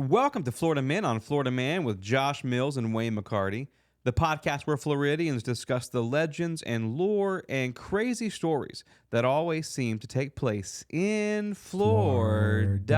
Welcome to Florida Men on Florida Man with Josh Mills and Wayne McCarty, the podcast where Floridians discuss the legends and lore and crazy stories that always seem to take place in Florida.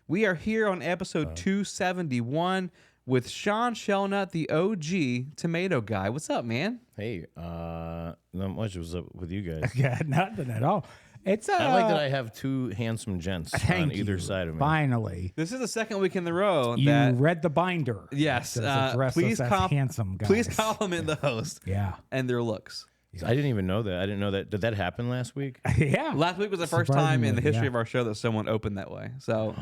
We are here on episode 271 with Sean Shelnut, the OG tomato guy. What's up, man? Hey, not much was up with you guys. Yeah, nothing at all. It's I like that I have two handsome gents on either side of me. Finally, This is the second week in the row you that read the binder. yes, That says address please us as handsome guys. please compliment the host Yeah, and their looks. I didn't even know that. I didn't know that. Did that happen last week? yeah. Last week was the first time in the Surprisingly, history yeah. of our show that someone opened that way. So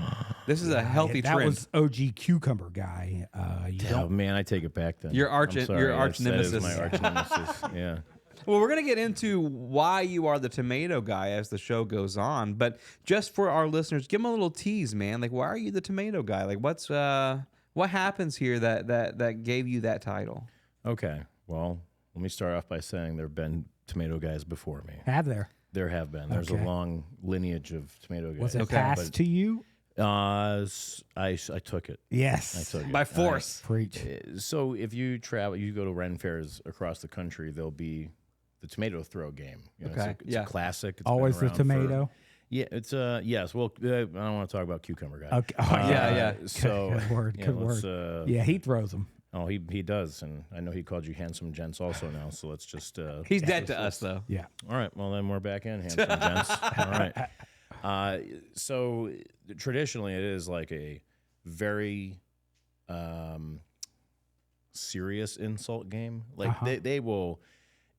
this is a healthy that trend. was OG cucumber guy. You Oh don't. man, I take it back then. Your arch- I'm sorry. your arch That is nemesis. my arch nemesis. Yeah. Well, we're going to get into why you are the tomato guy as the show goes on. But just for our listeners, give them a little tease, man. Like, why are you the tomato guy? Like, what happens here that gave you that title? Okay. Well, let me start off by saying there have been tomato guys before me. Have there? There have been. There's Okay. a long lineage of tomato guys. Was it Okay. passed to you? I took it. Yes. I took it. By force. Preach. So if you travel, you go to Ren fairs across the country, there'll be the tomato throw game. You know, Okay, it's yeah. a classic. It's been Always the around tomato. Yeah, it's yes. Well, I don't want to talk about cucumber guy. Okay. Oh, Yeah. So Good word. yeah, Good let's, word. Yeah, he throws them. Oh, he does, and I know he called you handsome gents also now. So let's just. He's dead to us, though. Yeah. All right. Well, then we're back in handsome gents. All right. So traditionally, it is like a very serious insult game. Like they will,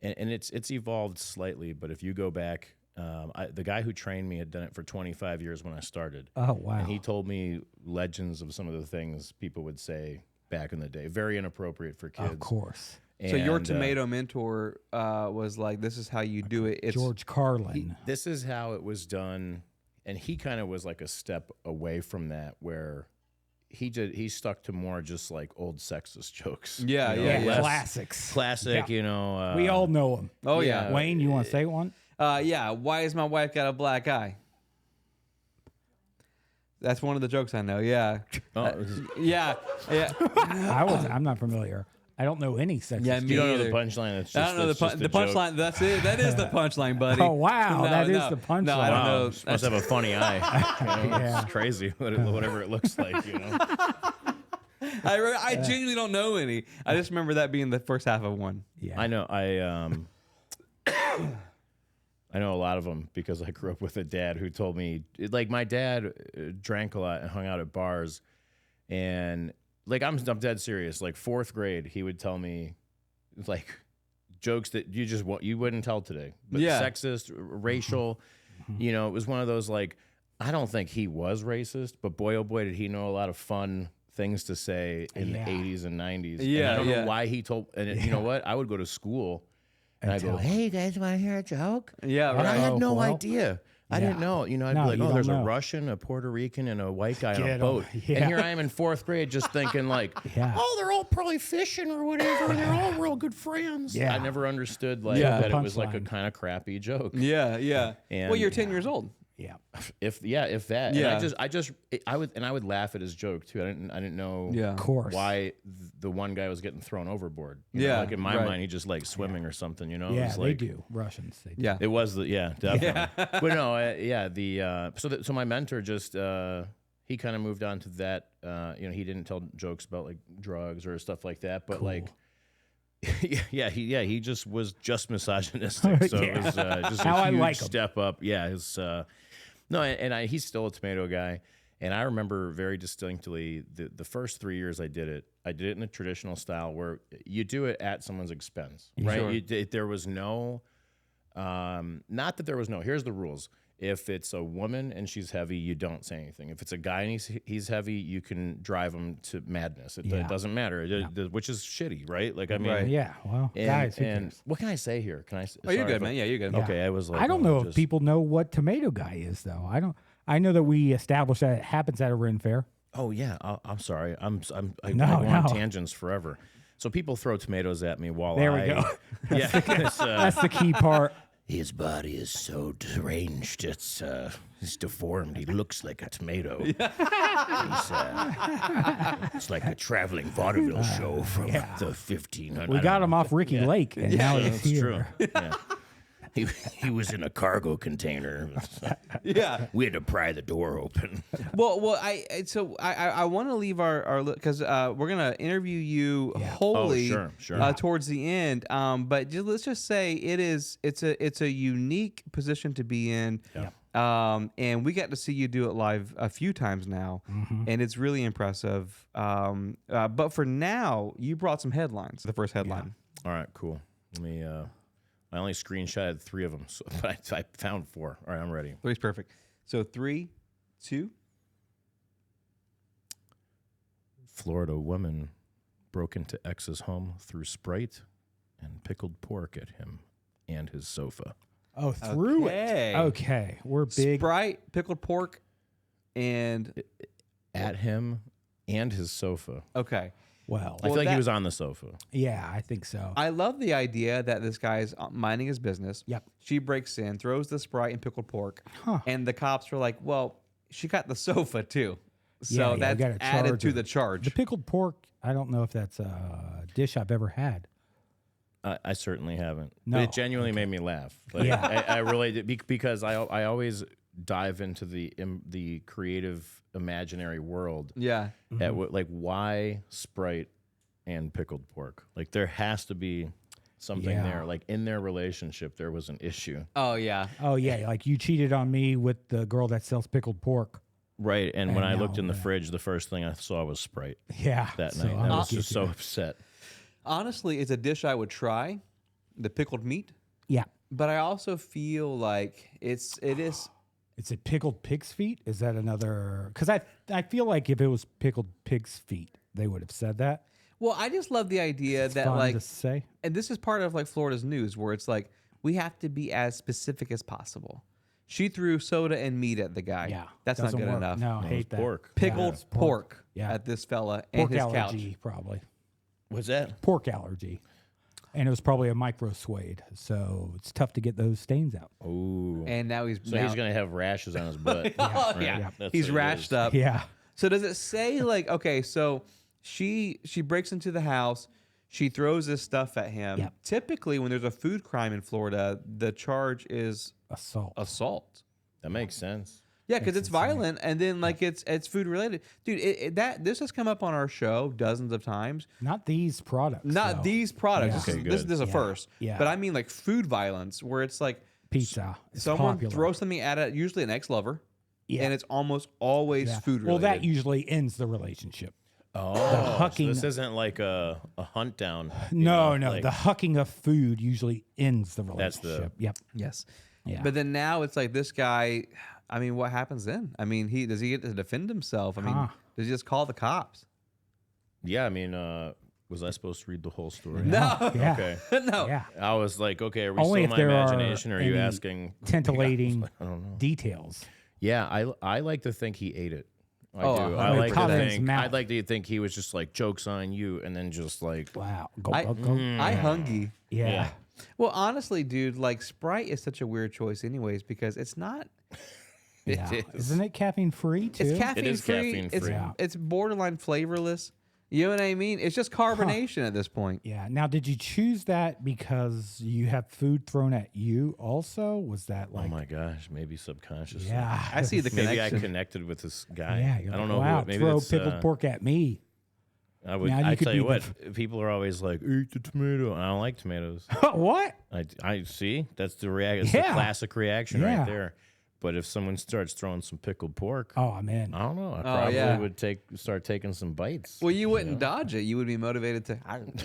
and it's evolved slightly. But if you go back, the guy who trained me had done it for 25 years when I started. Oh wow. And he told me legends of some of the things people would say back in the day. Very inappropriate for kids. Of course. So your And, tomato mentor was like, "This is how you do it." It's George Carlin. This is how it was done, and he kind of was like a step away from that, where he stuck to more just like old sexist jokes. Yeah, You know, yeah, less Classics. classic. Yeah. You know, We all know him. oh yeah, Wayne, you want to say one? yeah. Why has my wife got a black eye? That's one of the jokes I know. Yeah, yeah. I'm not familiar. I don't know any such. Yeah, you don't know the either. punchline. It's just, I don't know it's the just a the joke. punchline. That's it. That is the punchline, buddy. Oh, wow, that is the punchline. No, I don't Wow, know. must have a funny eye. You know, Yeah. It's crazy, whatever it looks like. You know. I genuinely don't know any. I just remember that being the first half of one. Yeah. I know. I know a lot of them because I grew up with a dad who told me, like, my dad drank a lot and hung out at bars, and like I'm dead serious. Like fourth grade, he would tell me like jokes that you wouldn't tell today, but Yeah. sexist, racial. You know, it was one of those like I don't think he was racist, but boy oh boy did he know a lot of fun things to say in Yeah. the 80s and 90s. Yeah, and I don't yeah. know why he told. And you know what? I would go to school. And I go, hey, you guys want to hear a joke? Yeah, And I right. had Oh, no well, idea. I didn't know. You know, I'd No, be like, you oh, don't there's a know. Russian, a Puerto Rican, and a white guy on a Get 'em. boat. Yeah. And here I am in fourth grade just thinking like, Yeah. oh, they're all probably fishing or whatever. And they're all real good friends. Yeah. I never understood like Yeah. that it was like a Punchline. kind of crappy joke. Yeah, yeah. And- Well, you're 10 years old. Yeah. If that. Yeah. And I would laugh at his joke too. I didn't know Yeah. Of course. why the one guy was getting thrown overboard. You Yeah, know, like in my right. mind, he just like swimming or something. You know, It Yeah, was they like, do. Russians. They do. Yeah. It was definitely. But no, so my mentor just he kind of moved on to that. You know, he didn't tell jokes about like drugs or stuff like that, but like. He just was just misogynistic. So it was just How I a huge like 'em. step up. Yeah, he's still a tomato guy. And I remember very distinctly the first 3 years I did it in the traditional style where you do it at someone's expense, right? Sure. There was no, not that there was no, here's the rules. If it's a woman and she's heavy, you don't say anything. If it's a guy and he's heavy, you can drive him to madness. It Yeah. doesn't matter, which is shitty, right? Like, I mean, Right. Yeah. Well, guys, who and cares? what can I say here? Can I? Oh, you're good, man. Yeah, you're good. Okay, I was like, I don't know if just- people know what tomato guy is, though. I don't. I know that we established that it happens at a Ren Fair. Oh yeah, I'm sorry. I No, go on no. tangents forever. So people throw tomatoes at me while There we I. go. Yeah, it's, That's the key part. His body is so deranged. It's deformed. He looks like a tomato. He's, it's like a traveling vaudeville show from the 1500s. We got him off Ricky Lake, and now he's That's here. true. Yeah. He was in a cargo container. Yeah. We had to pry the door open. Well, I want to leave our because we're gonna interview you wholly sure. Towards the end. But let's just say it's a unique position to be in. Yeah. And we got to see you do it live a few times now, and it's really impressive. But for now, you brought some headlines. The first headline. All right, cool. Let me. I only screenshotted 3 of them, so but I found 4. All right, I'm ready. 3's perfect. So 3, 2. Florida woman broke into ex's home, threw Sprite and pickled pork at him and his sofa. Oh, through Okay. it. Okay, we're big. Sprite, pickled pork, and At him and his sofa. okay. Well, I feel like that- he was on the sofa. yeah, I think so. I love the idea that this guy's minding his business. Yep. She breaks in, throws the Sprite and pickled pork, Huh. and the cops are like, "Well, she got the sofa too, Yeah, so we that's gotta added charge to her. the charge." The pickled pork, I don't know if that's a dish I've ever had. I certainly haven't. No. But it genuinely made me laugh. Like, Yeah. I really did because I always dive into the creative imaginary world. Yeah, At like why Sprite and pickled pork? Like there has to be something Yeah. there. Like in their relationship, there was an issue. oh yeah, Oh yeah, like you cheated on me with the girl that sells pickled pork. Right. And when I looked know, in the yeah. fridge, the first thing I saw was Sprite Yeah, that so night. I'm I with was you just so too. upset. honestly, it's a dish I would try, the pickled meat. Yeah, But I also feel like it is. is it pickled pig's feet? Is that another? Because I feel like if it was pickled pig's feet, they would have said that. Well, I just love the idea It's that fun like, to say. and this is part of like Florida's news, where it's like we have to be as specific as possible. She threw soda and meat at the guy. Yeah, that's not doesn't good work. enough. No, I It was hate that. pork. Pickled it's pork, Yeah. at this fella and Pork his allergy, couch. probably. What's that? Pork allergy, and it was probably a micro suede, so it's tough to get those stains out. Ooh. And now he's So he's gonna have rashes on his butt. Oh, right? yeah. That's He's what it rashed is. up. Yeah, So does it say like okay? So she breaks into the house. She throws this stuff at him. Yep. Typically, when there's a food crime in Florida, the charge is assault. assault. That makes sense. Yeah, because it's violent, and then like it's food related, dude. This has come up on our show dozens of times. Not these products. Not though. these products. Yeah. This, Okay, is, this is a Yeah. first. Yeah. But I mean like food violence, where it's like Pizza. It's someone popular. throws something at it, usually an ex-lover, Yeah. and it's almost always Yeah. food Well, related. that usually ends the relationship. Oh, hucking- so this isn't like a hunt down. you No, know, no. like- The hucking of food usually ends the That's the- relationship. Yep. Yes. Yeah. But then now it's like this guy. I mean, what happens then? I mean, does he get to defend himself? I mean, Huh. does he just call the cops? Yeah, I mean, was I supposed to read the whole story? No. Yeah. Okay. No. Yeah. I was like, okay, are we Only still if my there are imagination, or are you any asking? Titillating I don't know. details. Yeah, I like to think he ate it. I Oh, do. 100%. I like Caught to it in his think. mouth. I'd like to think he was just like jokes on you, and then just like Wow. Go, I- go, go. I hungry. Yeah. yeah. Well, honestly, dude, like Sprite is such a weird choice, anyways, because it's not. Yeah. It is. Isn't it caffeine free too? It's caffeine is free. caffeine It's free. Yeah. it's borderline flavorless. You know what I mean? It's just carbonation at this point. Yeah. Now, did you choose that because you have food thrown at you? Also, was that Oh like? my gosh, maybe subconsciously. Yeah. I see the Maybe I connection. connected with this guy. Yeah. You're I don't like, know. wow, Maybe throw that's, pickled pork at me. I would. Now you I could tell be you the what. People are always like, "Eat the tomato," and I don't like tomatoes. What? I see. That's the It's Yeah. the classic reaction Yeah. right there. But if someone starts throwing some pickled pork, Oh, I'm in. I don't know. I probably yeah. would start taking some bites. Well, you wouldn't dodge it. You would be motivated to.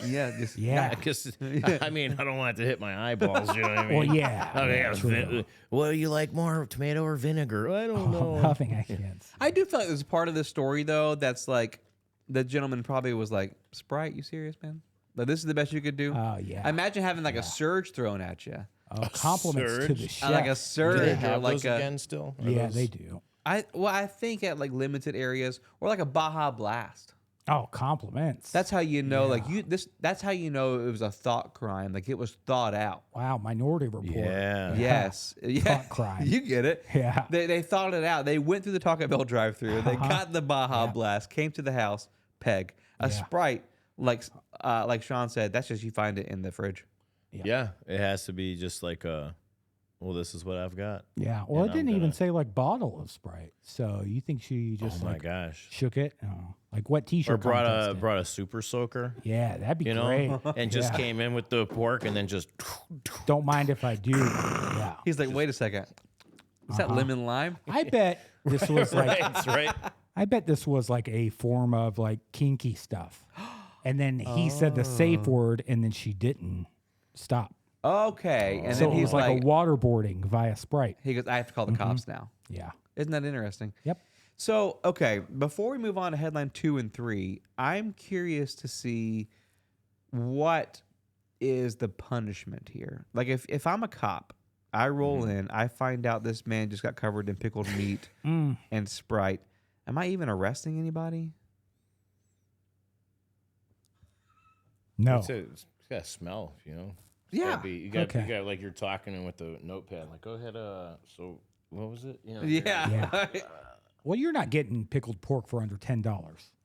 Yeah, just Yeah. Because I mean, I don't want it to hit my eyeballs. You know what I mean? Well, yeah. Okay, yeah, true. well, you like more tomato or vinegar? I don't know. Oh, nothing I can't. I do feel like there's a part of the story though that's like the gentleman probably was like, Sprite, you serious, man? Like this is the best you could do. Oh, yeah. Imagine having like a surge thrown at you, Oh, compliments to the surge? chef. like a Do they surge or have like those a. again still? Are Yeah, those- they do. I think at like limited areas or like a Baja Blast. Oh, compliments. That's how you know, like that's how you know it was a thought crime. Like it was thought out. wow. Minority Report. Yeah. Yes. Yeah. Thought crime. You get it. Yeah. They thought it out. They went through the Taco Bell drive-through. They got the Baja Blast, came to the house, peg. A Sprite, like Sean said, that's just you find it in the fridge. Yeah. It has to be just like well, this is what I've got. Yeah. Well, it I'm didn't even gonna- say like bottle of Sprite. So you think she just Oh my like gosh. shook it? Oh, like what T-shirt? Or brought contest a did. brought a super soaker, Yeah, that'd be you great. know, and just Yeah. came in with the pork and then just Don't mind if I do. Yeah. He's like, wait a second. Is that lemon lime? I bet this was like That's right. I bet this was like a form of like kinky stuff. And then he said the safe word and then she didn't stop. Okay. And So then it he's was like like, a waterboarding via Sprite. he goes, I have to call the cops now. Yeah. Isn't that interesting? Yep. So, okay, before we move on to headline 2 and 3, I'm curious to see what is the punishment here. Like, if I'm a cop, I roll in, I find out this man just got covered in pickled meat and Sprite. Am I even arresting anybody? No. It's got to smell, you know. Yeah. You got Okay. like you're talking with the notepad. Like, go ahead. So what was it? You know, Yeah. Well, you're not getting pickled pork for under $10.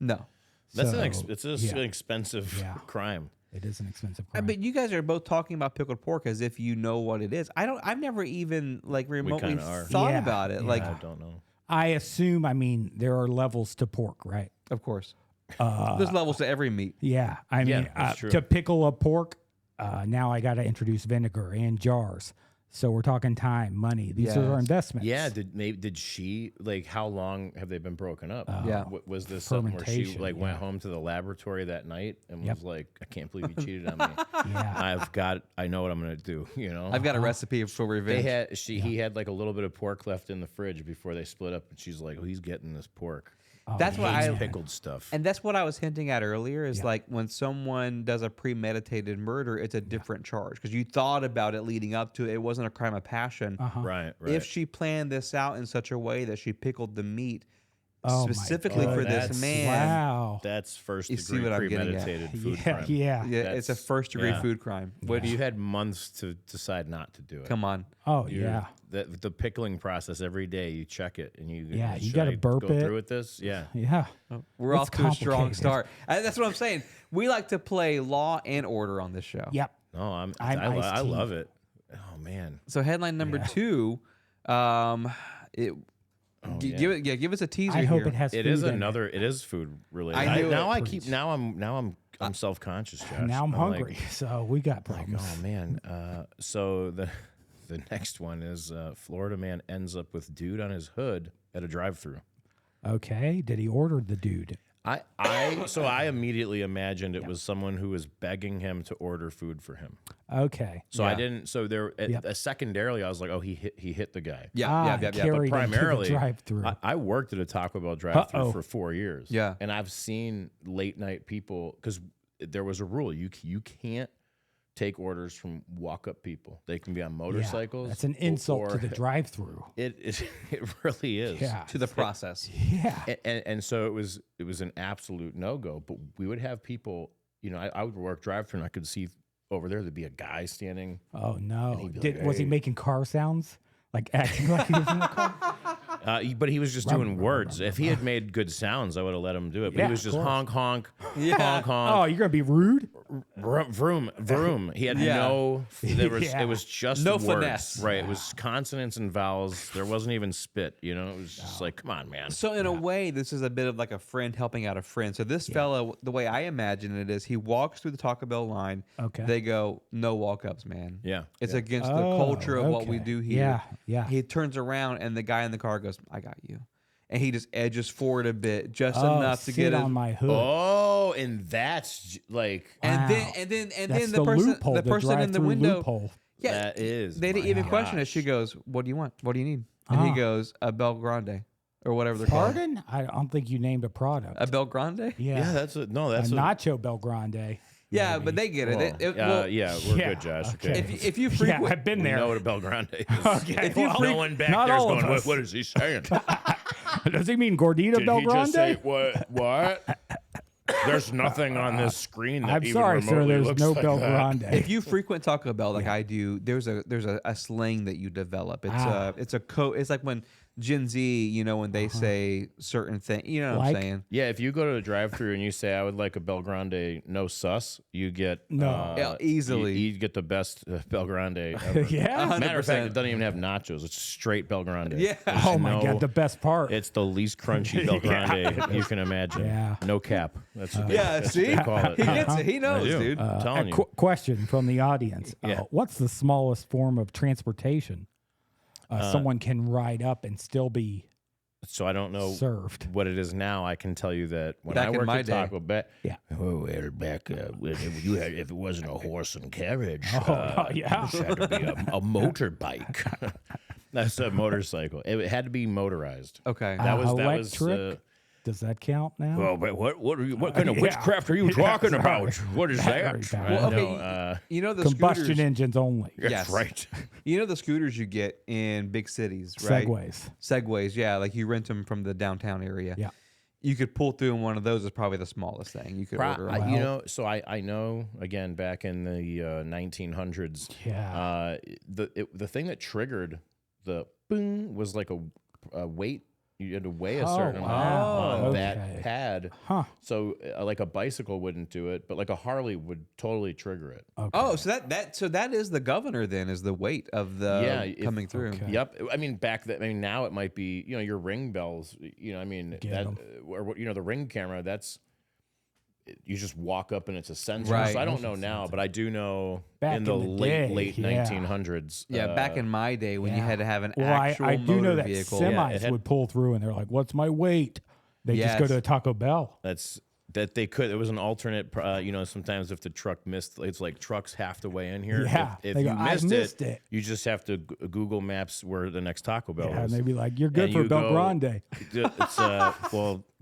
No. That's So, it's an expensive Yeah. crime. It is an expensive crime. But you guys are both talking about pickled pork as if you know what it is. I've never even like remotely kinda are. thought Yeah, about it. yeah. Like, I don't know. I assume, I mean, there are levels to pork, right? of course. There's levels to every meat. Yeah. I Yeah, mean, that's true. to pickle a pork, now I got to introduce vinegar and jars. So we're talking time, money. These are our Yes. investments. Yeah, did she like how long have they been broken up? Yeah. Was this something where she Fermentation, like went home to the laboratory that night and Yep. was like, I can't believe you cheated on me. Yeah. I know what I'm gonna do, you know? I've got a recipe for revenge. He had like a little bit of pork left in the fridge before they split up, and she's like, oh, he's getting this pork. That's what I Pickled stuff. and that's what I was hinting at earlier is like when someone does a premeditated murder, it's a different charge because you thought about it leading up to it. It wasn't a crime of passion. Right. If she planned this out in such a way that she pickled the meat Oh my specifically for this goodness. man, Wow. That's first You see degree what I'm getting at. premeditated food Yeah. crime. Yeah. yeah, it's a That's- first degree yeah. food crime. But you had months to decide not to do it. Come on. Oh, You're- yeah. The pickling process every day, you check it and you Yeah, you should gotta I burp go it. through with this. Yeah. Yeah. We're It's off to a strong complicated. start. That's what I'm saying. We like to play law and order on this show. Yep. No, I'm I iced tea. love it. Oh man. So headline number 2, give us a teaser. I hope here. it has It food is in another. It is food related. I knew now it. I keep. Now I'm self conscious, Josh. Now I'm like, hungry. So we got problems. oh man. So the next one is Florida man ends up with dude on his hood at a drive-through. Okay. Did he order the dude? I immediately imagined it was someone who was begging him to order food for him. Okay. So I Yeah. didn't. So there, secondarily, I was like, oh, he hit the guy. Yeah. Carried But him to primarily, the drive-through. I worked at a Taco Bell drive-through Uh-oh. for 4 years. Yeah. and I've seen late night people because there was a rule you can't take orders from walk-up people. They can be on motorcycles. That's an insult to or- the drive-through. It really is. Yeah. To the process. Yeah. And so it was an absolute no-go. But we would have people. You know, I would work drive-through and I could see over there there'd be a guy standing. Oh no. he'd be like, Was he "Hey." making car sounds? Like acting like he was in the car? But he was just doing words. If he had made good sounds, I would have let him do it. But Yeah, he was of just course. honk, honk, Yeah. honk, honk. Oh, you're gonna be rude? Vroom, vroom. He had no. There was. Yeah. It was just No words. finesse. Right. It was consonants and vowels. There wasn't even spit. You know. It was just like, come on, man. So in a way, this is a bit of like a friend helping out a friend. So this fella, the way I imagine it is, he walks through the Taco Bell line. Okay. They go, no walk-ups, man. Yeah. It's Yeah. against the culture of what we okay. do here. Yeah, yeah. He turns around and the guy in the car goes, I got you. And he just edges forward a bit, just Oh, enough to sit get on his. my hood. Oh, and that's like And Wow. then That's then the person loophole, the person in the drive-through window. loophole. Yeah, that is. they didn't my even question it. gosh. She goes, "What do you want? What do you need?" And he goes, "A Bel Grande, or whatever they're called." Pardon? I don't think you named a product. A Bel Grande? Yeah. Yeah, that's a no. a That's a, Nacho Bel Grande. Yeah, but they get it. well, Well, yeah, we're Yeah, good, Josh. okay. Okay. if you Yeah, frequent, I've been We there. know what a Bel Grande is. Okay, if you well, No one back not there's all of going, us. what is he saying? Does he mean Gordita Did Bel he just Grande? say what? What? There's nothing on this screen that I'm even sorry, sir. remotely There's looks no like Bel that. Grande. If you frequent Taco Bell like I do, there's a slang that you develop. It's it's like when Gen Z, you know, when they say certain things, you know what I'm Like? saying? Yeah, if you go to a drive-through and you say, "I would like a Bel Grande, no sus," you get No. Yeah, easily. You get the best Bel Grande ever. Yeah. Matter of fact, 100%. it doesn't even have nachos. It's straight Bel Grande. Yeah. There's Oh my no- God, the best part. It's the least crunchy Bel Grande you can imagine. Yeah. No cap. That's what Yeah, that's what see? they call it. He gets it. He knows, I do. dude. I'm telling you. Question from the audience: Yeah. what's the smallest form of transportation someone can ride up and still be So I don't know served? what it is now. I can tell you that when Back I in worked my at day. Taco Bell, Yeah. well, back if it wasn't a horse and carriage, yeah. it had to be a motorbike. That's a motorcycle. It had to be motorized. Okay. That was electric? Does that count now? Well, but what kind of Yeah. witchcraft are you talking Sorry. about? What is Battery that? powered. Well, okay, No, you know the Combustion scooters, engines only. that's Yes. right. You know the scooters you get in big cities, right? Segways. Segways, yeah, like you rent them from the downtown area. Yeah. You could pull through in one of those is probably the smallest thing you could order. on. You know, so I know again back in the 1900s. Yeah. The thing that triggered the boom was like a weight. You had to weigh a Oh, certain amount wow. on Okay. that pad. Huh. So like a bicycle wouldn't do it, but like a Harley would totally trigger it. Okay. Oh, so that is the governor then, is the weight of the Yeah, coming through. okay. Yep. I mean, now it might be, your ring bells, I mean, Get that, 'em. or what, the ring camera, you just walk up and it's a sensor. Right. So I don't know now, but I do know Back in the, in the late day, yeah. 1900s. Yeah, back in my day when you had to have an Well, actual I do motor know that vehicle. semis it had- would pull through and they're like, "What's my weight?" They just go Yes. to a Taco Bell. that they could. It was an alternate. Sometimes if the truck missed, it's like trucks have to weigh in here. Yeah, If they you go, "I missed it." you just have to Google Maps where the next Taco Bell Yeah, is. and they'd be like, "You're good And for you Bel go- Grande."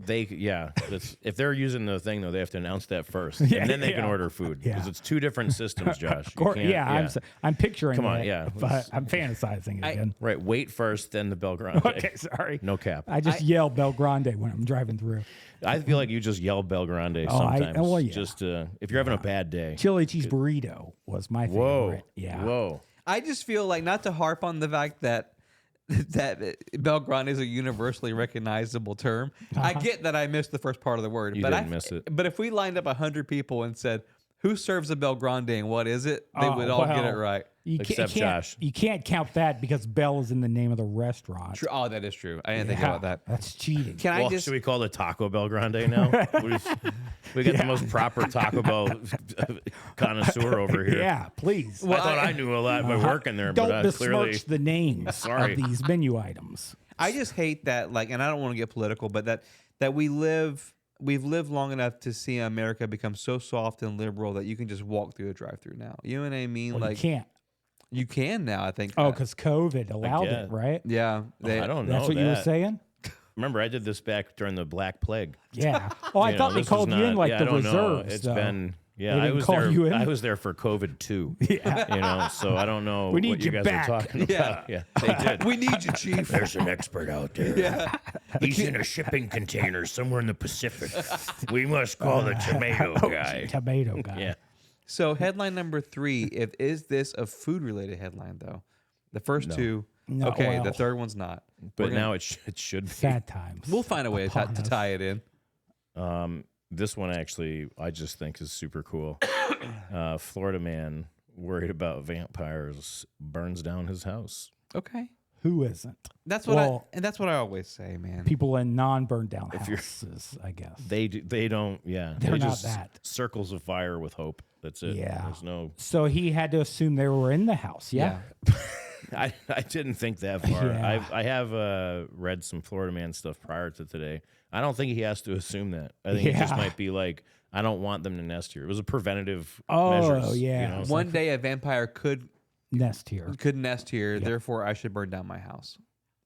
It's if they're using the thing though, they have to announce that first, Yeah, and then they can yeah. order food because Yeah. it's two different systems, Josh. You Or, can't- yeah, I'm picturing. Come on, it, yeah, but let's- I'm fantasizing it again. right. Wait first, then the Bel Grande. Okay, sorry. No cap. I just yell Bel Grande when I'm driving through. I feel like you just yell Bel Grande Oh, sometimes. well, yeah. Just if you're having a bad day. Chili cheese burrito was my Whoa. favorite. Yeah. Whoa. I just feel like, not to harp on the fact that Bel Grande is a universally recognizable term. I get that I missed the first part of the word, You but didn't miss it. But if we lined up 100 people and said, "Who serves a Bel Grande and what is it?" they would all get it well, right. You Except can't, Josh. You can't count that because Bell is in the name of the restaurant. True. Oh, that is true. I didn't think Yeah, about that. That's cheating. Can Well, I just? should we call it Taco Bell Grande now? we got the most proper Taco Bell connoisseur over here. Yeah, please. I thought I knew a lot by working there, Don't but besmirch clearly the names Sorry. of these menu items. I just hate that, like, and I don't want to get political, but that we've lived long enough to see America become so soft and liberal that you can just walk through a drive-through now. You know what I mean? Well, like, you can't. you can now. I think. Oh, because COVID allowed guess. it, right? yeah, I don't know. That's what you were that. saying? Remember, I did this back during the Black Plague. Yeah. Oh, I You thought know, they this called was you in not- like yeah, the I don't know. reserves. It's though. been They I didn't was call there. you in? I was there for COVID too. Yeah. So I don't know We need what you you guys back. are talking about. Yeah, they did. we need you, chief. There's an expert out there. Yeah. He's in a shipping container somewhere in the Pacific. We must call the tomato guy. Tomato guy. Yeah. So headline number 3. Is this a food-related headline though? The first two. No, Okay. The well. third one's not. But We're gonna- now it should be. Sad times. we'll find a way to upon us. tie it in. This one actually, I just think is super cool. Florida man worried about vampires burns down his house. Okay. Who isn't? That's what Well- and that's what I always say, man. People in non-burned down houses, I guess. They don't. Yeah, They're they not just that. circles of fire with hope. That's it. Yeah. There's no. So he had to assume they were in the house. Yeah. I didn't think that far. Yeah. I have read some Florida man stuff prior to today. I don't think he has to assume that. I think it just Yeah. might be like, I don't want them to nest here. It was a preventative Oh, measures. yeah. You know? It's One day a vampire could Nest here. nest here, therefore I should burn down my house.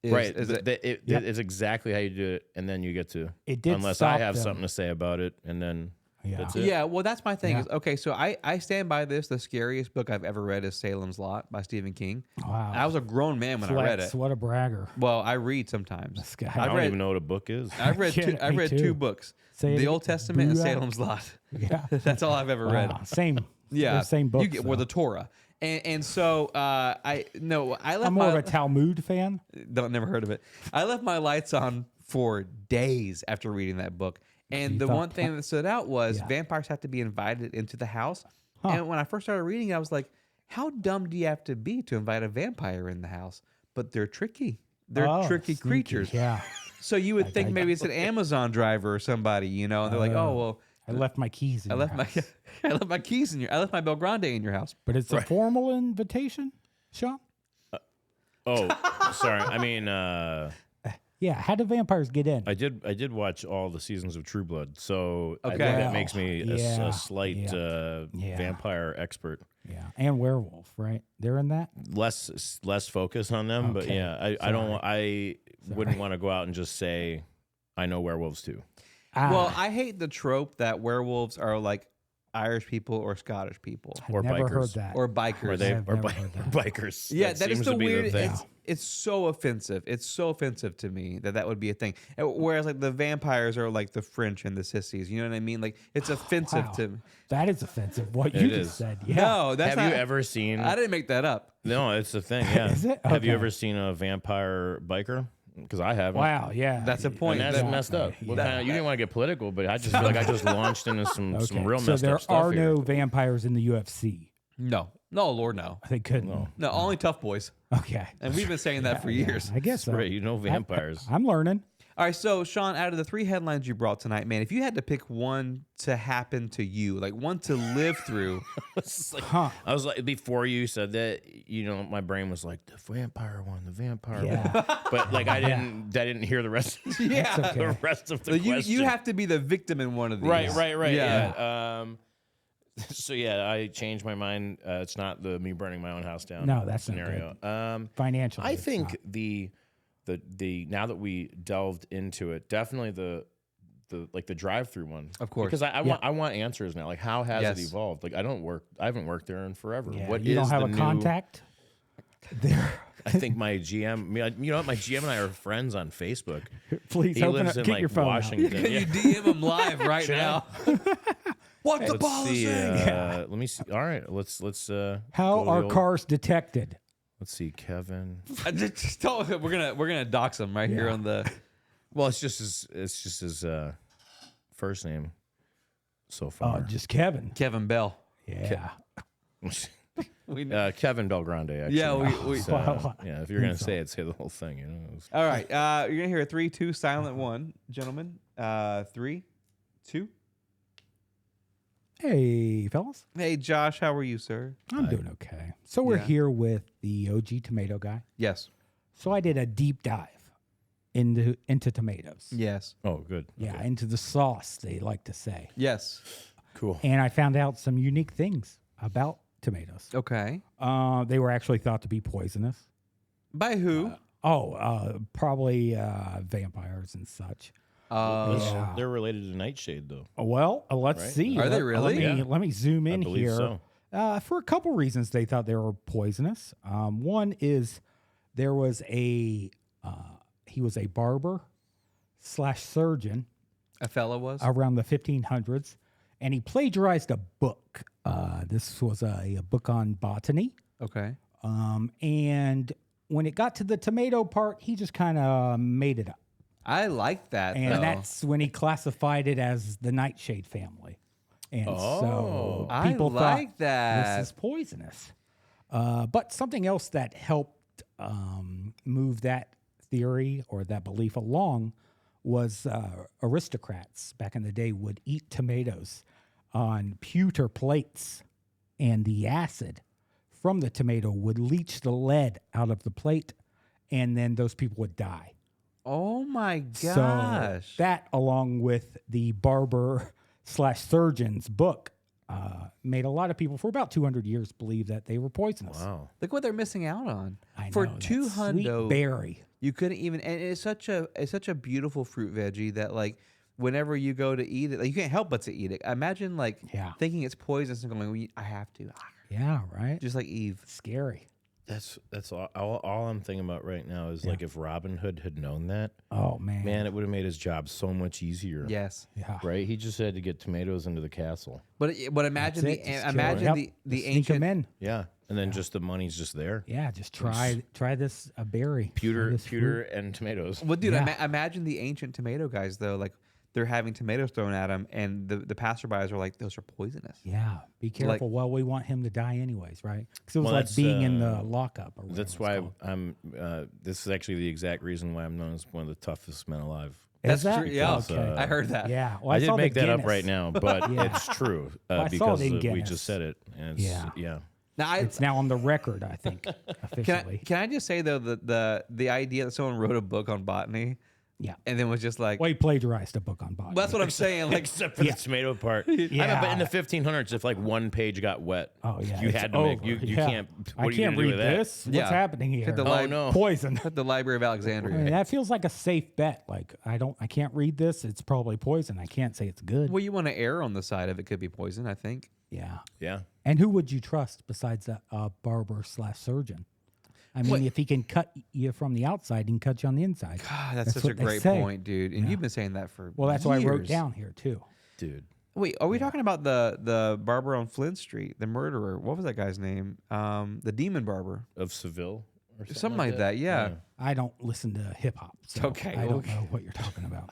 Right. Is it, It's exactly how you do it, and then you get to. It did Unless I stop have them. something to say about it, and then Yeah. That's it. Yeah, well, that's my thing. Yeah. Is okay. So I stand by this. The scariest book I've ever read is Salem's Lot by Stephen King. Wow. I was a grown man when I read it. What a bragger. Well, I read sometimes. This guy. I don't read- even know what a book is. I've read Yeah, I've me read too. two books: Say it the again. Old Testament and Boo-ah. Salem's Lot. Yeah. That's all I've ever read. Wow. Same. Yeah, They're same books. You get, or the Torah, and so I left I'm more my of a Talmud fan. don't never heard of it. I left my lights on for days after reading that book. And You the thought one thing that stood out was Yeah. vampires have to be invited into the house. Huh. And when I first started reading it, I was like, how dumb do you have to be to invite a vampire in the house? But they're tricky. They're Oh, tricky sneaky. creatures. Yeah. So you would think maybe it's an Amazon driver or somebody, you know, and they're like, oh, well, I left my keys in I your left my house. I left my keys in I left my Belgrande in your house. But it's a formal invitation, Sean? Oh, sorry. I mean, Yeah. How do vampires get in? I did watch all the seasons of True Blood, so I think Okay. that makes me Yeah, a slight yeah. vampire expert. Yeah. And werewolf, right? They're in that? Less focus on them, but Okay. yeah, I wouldn't want to go out and just say I know werewolves too. Well, I hate the trope that werewolves are like Irish people or Scottish people I've or never bikers. heard that. or bikers. Or they I've or, never heard that. bikers. Yeah, that is seems the to be weird. thing. It's so offensive. It's so offensive to me that would be a thing. Whereas like the vampires are like the French and the sissies. You know what I mean? Like it's offensive Wow. to. That is offensive. What It you is. just said. Yeah. No, that's Have not. you ever seen? I didn't make that up. No, it's the thing. Yeah. Is it? Have you Okay. ever seen a vampire biker? Because I haven't. Wow. Yeah. That's a point. And that's That- messed up. What Yeah. kind of- you didn't want to get political, but I just feel like I just launched into some Okay. real so messed there up stuff are here. no vampires in the UFC. No, Lord, no, They couldn't. no. Only tough boys, Okay. and we've been saying that for years. I guess so. Right, you know vampires. I'm learning. All right, so Sean, out of the 3 headlines you brought tonight, man, if you had to pick one to happen to you, like one to live through, It's like- Huh. I was like, before you said that, you know, my brain was like, the vampire one, the vampire Yeah. one. But like, I didn't hear the rest. yeah, It's okay. The rest of the you question. have to be the victim in one of these. right. Yeah. Yeah. So yeah, I changed my mind. It's not the me burning my own house down. No, that's not scenario. Financially. I it's think not. the now that we delved into it, definitely the drive-through one, Of course. because I want answers now. Like, how has it Yes. evolved? Like, I haven't worked there in forever. Yeah, What you is don't have the a new- contact there. I think my GM, you know what? My GM and I are friends on Facebook. Please He open lives up. in Get like your phone out. Washington. Can Yeah. you DM him live right now? What the Let's ball is see. saying? Let me see. All right, let's. How go to are the old- cars detected? Let's see, Kevin. I just don't, we're gonna dox him right here Yeah. on the. Well, it's just his first name so Oh, far. just Kevin. Kevin Bell. Yeah. We know. Kevin Belgrande. Actually. Yeah, we- It's, Wow. yeah. If you're gonna say it, say the whole thing. You know. It's- All right, you're gonna hear a 3, 2, silent 1, gentlemen. 3, 2. Hey, fellas. Hey, Josh, how are you, sir? I'm doing okay. So we're Yeah. here with the OG tomato guy. Yes. So I did a deep dive into tomatoes. Yes. Oh, good. Yeah, Okay. into the sauce, they like to say. Yes. Cool. And I found out some unique things about tomatoes. Okay. They were actually thought to be poisonous. By who? Probably vampires and such. Yeah. They're related to Nightshade, though. Well, let's Right? see. Are they really? Let me zoom in believe here. so. For a couple reasons, they thought they were poisonous. One is there was he was a barber / surgeon A fella was? around the 1500s, and he plagiarized a book. This was a book on botany. Okay. And when it got to the tomato part, he just kind of made it up. I like that. And though. that's when he classified it as the nightshade family. And so I people like thought that. this is poisonous. But something else that helped move that theory or that belief along was aristocrats back in the day would eat tomatoes on pewter plates, and the acid from the tomato would leach the lead out of the plate, and then those people would die. Oh my So gosh. that, along with the barber / surgeon's book, made a lot of people for about 200 years believe that they were poisonous. Wow. Look what they're missing out on. I For know, that 200, sweet berry. you couldn't even, and it's such a beautiful fruit veggie that like whenever you go to eat it, like, you can't help but to eat it. Imagine like Yeah. thinking it's poisonous and going, I have to, Yeah, right. just like Eve. Scary. That's all I'm thinking about right now is like if Robin Hood had known that, Oh man. man, it would have made his job so much easier. Yes, Yeah. Right? He just had to get tomatoes into the castle. but imagine That's it, just kill imagine it. the Yep, the just sneak 'em ancient in. Yeah. And then just the money's just there. Yeah, just try this berry. Try Pewter this fruit. and tomatoes. Well, dude, Yeah. imagine the ancient tomato guys though. Like they're having tomatoes thrown at them, and the passerbys are like, "Those are poisonous." Yeah, be careful. Well, we want him to die anyways, right? Because it was Well, like that's, being in the lockup. Or whatever That's it's why called. I'm. This is actually the exact reason why I'm known as one of the toughest men alive. Is That's that? true. Yeah, Because, I heard that. Yeah. Well, I saw did the make that up Guinness. right now, but Yeah. it's true Well, I saw because it in we Guinness. just said it. And it's, Yeah. yeah. Now, It's now on the record, I think, can officially. I just say though that the idea that someone wrote a book on botany, Yeah. and then was just like, Well, he plagiarized a book on botany. well, that's what I'm saying. Like, Except for Yeah. the tomato part. I mean, but in the Yeah. 1500s, if like one page got wet, Oh yeah, you it's had to make. over. You Yeah. can't. I What are you can't gonna do read with that? this. What's Yeah. happening here? the Oh no. Poison. at the Library of Alexandria. I mean, that feels like a safe bet. Like I can't read this. It's probably poison. I can't say it's good. Well, you want to err on the side of it could be poison, I think. Yeah. Yeah. And who would you trust besides a barber/surgeon? I mean, What- if he can cut you from the outside, he can cut you on the inside. God, that's such a what they great say. point, dude. And you've been saying that for Well, that's why I wrote years. down here too. Dude. Wait, are we talking about the barber on Flint Street, the murderer? What was that guy's name? The demon barber, Of Seville or something like that. Yeah. I don't listen to hip hop, so Okay, I don't okay. know what you're talking about.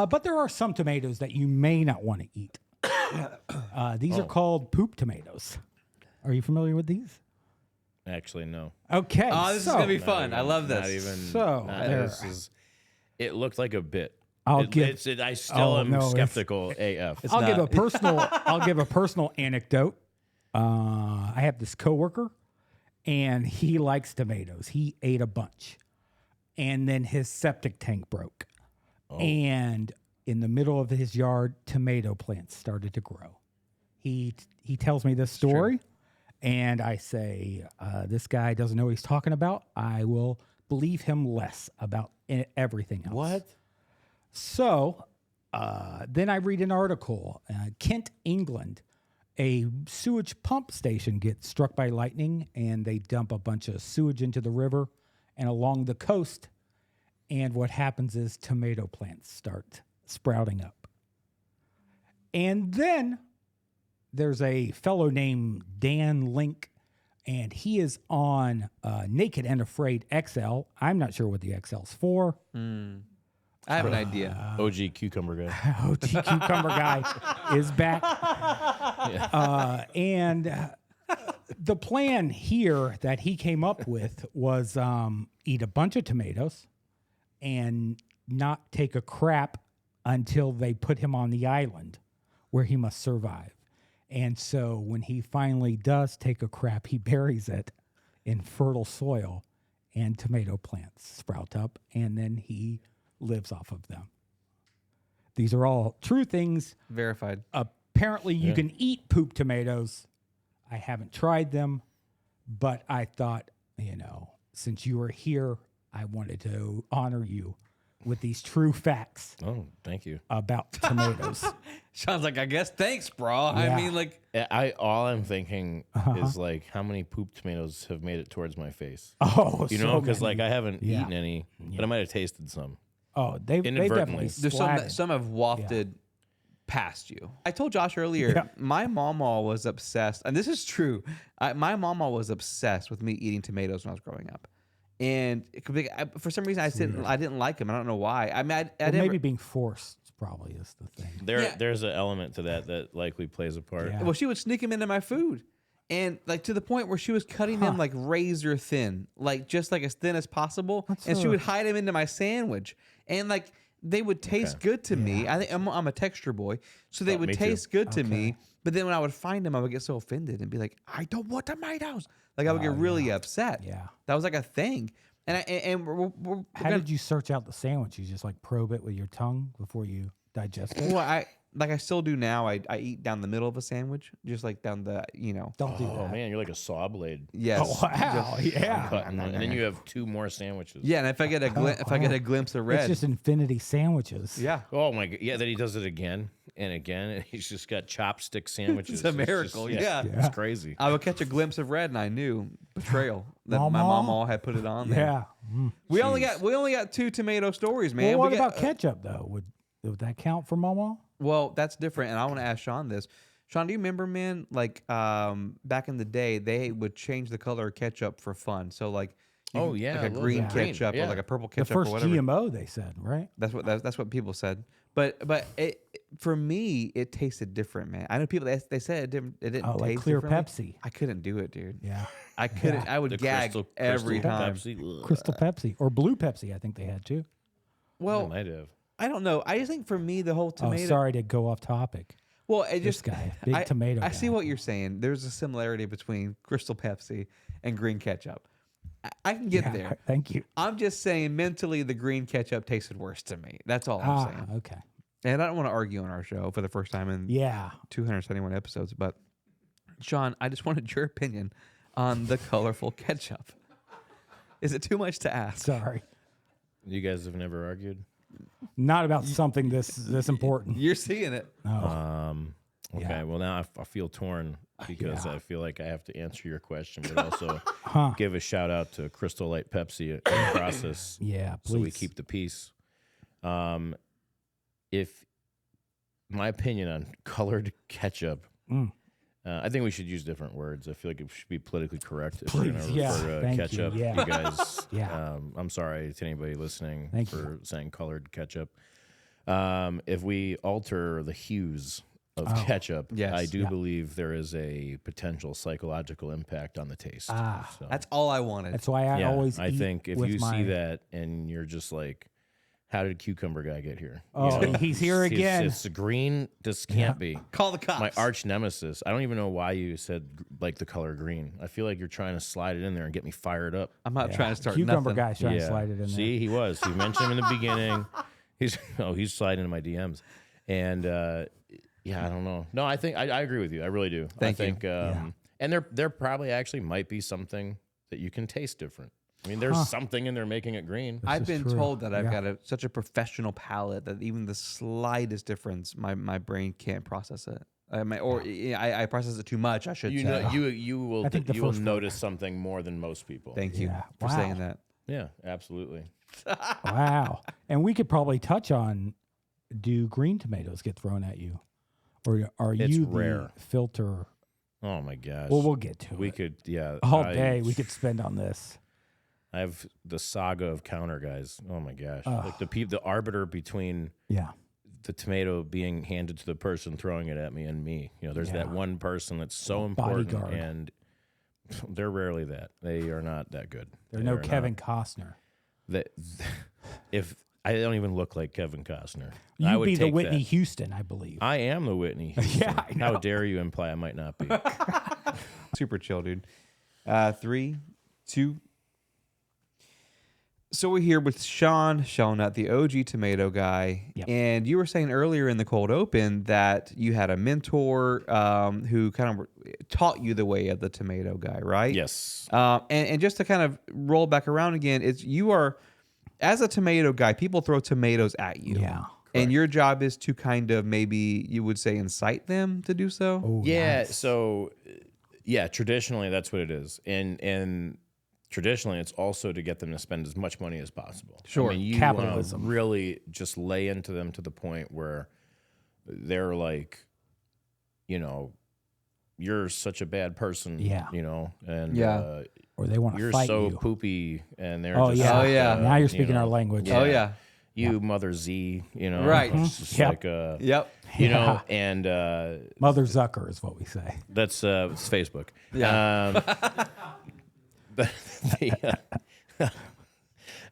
But there are some tomatoes that you may not want to eat. These are called poop tomatoes. Are you familiar with these? Actually, no. Okay. Oh, this is so gonna be fun. I love Not this. even. So, not- there- this is. It looked like a bit. I'll It- give- it's- I still Oh, am no, it's- skeptical AF. It's I'll give a not. personal. I'll give a personal anecdote. I have this coworker, and he likes tomatoes. He ate a bunch, and then his septic tank broke, and in the middle of his yard, tomato plants started to grow. He tells me this story, and I say, "This guy doesn't know what he's talking about. I will believe him less about everything else." What? So then I read an article, Kent, England, a sewage pump station gets struck by lightning and they dump a bunch of sewage into the river and along the coast. And what happens is tomato plants start sprouting up. And then there's a fellow named Dan Link, and he is on Naked and Afraid XL. I'm not sure what the XL's for. I have an idea. OG cucumber guy. OG Cucumber Guy is back. And the plan here that he came up with was eat a bunch of tomatoes and not take a crap until they put him on the island where he must survive. And so when he finally does take a crap, he buries it in fertile soil and tomato plants sprout up, and then he lives off of them. These are all true things. Verified. Apparently, you can eat poop tomatoes. I haven't tried them, but I thought, since you were here, I wanted to honor you with these true facts Oh, thank you. about tomatoes. Sounds like, I guess, thanks, bro. Yeah. I mean, like, All I'm thinking is like how many poop tomatoes have made it towards my face. Oh, You know, because like I haven't Yeah. eaten any, but I might have tasted some. oh, they definitely inadvertently. there's splatted. some have wafted past you. I told Josh earlier, Yeah. my mama was obsessed, and this is true. My mama was obsessed with me eating tomatoes when I was growing up, and for some reason I didn't like them. I don't know why. I mean, I Well, never. maybe being forced probably is the thing. There's an element to that likely plays a part. Yeah. Well, she would sneak them into my food. And like to the point where she was cutting them like razor thin, like just like as thin as possible, and she would hide them into my sandwich. And like they would taste good to me. I think I'm a texture boy, so they would me too. taste good to me. But then when I would find them, I would get so offended and be like, "I don't want tomatoes." Like I would get really upset. Yeah. that was like a thing. And we're How gonna, did you search out the sandwich? You just like probe it with your tongue before you digest it? well, like I still do now. I eat down the middle of a sandwich, just like down the Don't do Oh that. man, you're like a saw blade. Yes. Oh, wow. Yeah. Cutting, and then you have 2 more sandwiches. Yeah, and if I get a glimpse of red, It's just infinity sandwiches. yeah. Oh my god. Yeah, then he does it again and again, and he's just got chopstick sandwiches. It's a miracle, yeah. It's crazy. I would catch a glimpse of red, and I knew betrayal that my Mama? mama had put it on there. Yeah. Mm. We only got 2 tomato stories, man. Well, what We got- about ketchup though? Would that count for Mama? Well, that's different, and I want to ask Sean this. Sean, do you remember, man? Like back in the day, they would change the color of ketchup for fun. So like, Oh, could- yeah, like I a love green that. Green, ketchup or yeah. like a purple The ketchup or first whatever. GMO, they said, right? That's what people said. But for me, it tasted different, man. I know people they said it didn't Oh, like taste clear differently. Pepsi. I couldn't do it, dude. Yeah. I couldn't. I would The gag every time. Pepsi. Ugh. Crystal Pepsi or Blue Pepsi, I think they had too. I Well, might have. I don't know. I just think for me, the whole tomato. Oh, sorry to go off topic. Well, it This just guy, big I, tomato I see guy. what you're saying. There's a similarity between Crystal Pepsi and green ketchup. I can get Yeah, there. Thank you. I'm just saying mentally the green ketchup tasted worse to me. That's all I'm saying. Okay. And I don't want to argue on our show for the first time in Yeah. 271 episodes, but Sean, I just wanted your opinion on the colorful ketchup. Is it too much to ask? Sorry. You guys have never argued? Not about something this important. You're seeing it. No. Okay, Yeah. well now I feel torn because Yeah. I feel like I have to answer your question, but also Huh. give a shout out to Crystal Light Pepsi in the process, Yeah, please. so we keep the peace. If my opinion on colored ketchup, Mm. I think we should use different words. I feel like it should be politically correct if we're going Please, to yeah, refer to thank you, ketchup. yeah. You guys, Yeah. I'm sorry to anybody listening Thank for saying colored ketchup. If we alter the hues of ketchup, Yes. I do Yeah. believe there is a potential psychological impact on the taste. Ah, So, That's all I wanted. That's why I yeah, always I eat think if with you my, see that and you're just like, how did cucumber guy get here? Oh, he's here again. It's green. This can't be. Call the cops. My arch nemesis. I don't even know why you said like the color green. I feel like you're trying to slide it in there and get me fired up. I'm not trying to start cucumber nothing. guy's trying to slide it in there. See, he was. You mentioned him in the beginning. He's sliding into my DMs, and yeah, I don't know. No, I think I agree with you. I really do. Thank I you. think, and there probably actually might be something that you can taste different. I mean, there's something in there making it green. I've is been true. told that I've Yeah. got such a professional palate that even the slightest difference, my brain can't process it. I process it too much. I should You say. know, you will I think the you will first one- notice something more than most people. Thank you Yeah. for Wow. saying that. Yeah, absolutely. Wow. And we could probably touch on, do green tomatoes get thrown at you? Or are It's you rare. the filter? Oh my gosh. Well, we'll get to we it. could, yeah. All day we could spend on this. I have the saga of counter guys. Oh my gosh! Like the arbiter between Yeah. the tomato being handed to the person throwing it at me and me. You know, there's that Yeah. one person that's so important, Bodyguard. and they're rarely that. They are not that good. There's They no are not- Kevin Costner. That if I don't even look like Kevin Costner, You'd I would be the take Whitney that. Houston, I believe. I am the Whitney. Houston. Yeah, I How know. dare you imply I might not be? Super chill, dude. 3, 2. So we're here with Sean Nut, the OG tomato guy. Yep. And you were saying earlier in the cold open that you had a mentor who kind of taught you the way of the tomato guy, right? Yes. And just to kind of roll back around again, it's you are, as a tomato guy, people throw tomatoes at you. Yeah. And your job is to kind of maybe, you would say, incite them to do so? Oh, Yeah. nice. So, yeah, traditionally that's what it is, and traditionally it's also to get them to spend as much money as possible. Sure. I mean, you Capitalism. wanna really just lay into them to the point where they're like, you know, you're such a bad person. Yeah. You know, and Yeah. Or they want to you're fight so you. poopy, and they're Oh, just yeah. Oh, yeah. Now you're you speaking know, our language. Oh, yeah. You mother Z, you know, Right. It's just Yep. like Yep. you Yeah. know, and Mother Zucker is what we say. that's it's Facebook. Yeah.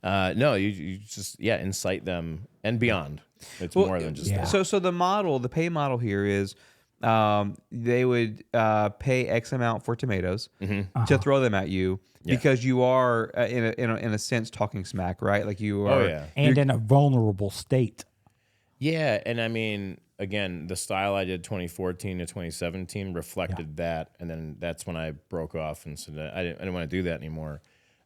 No, you just incite them and beyond. It's Well, more than just yeah. that. So the pay model here is they would pay X amount for tomatoes to throw them at you Yeah. because you are in a sense talking smack, right? Like you are. Oh yeah, And in a vulnerable state. yeah, and I mean, again, the style I did 2014 to 2017 reflected that, and then that's when I broke off and said that I didn't want to do that anymore.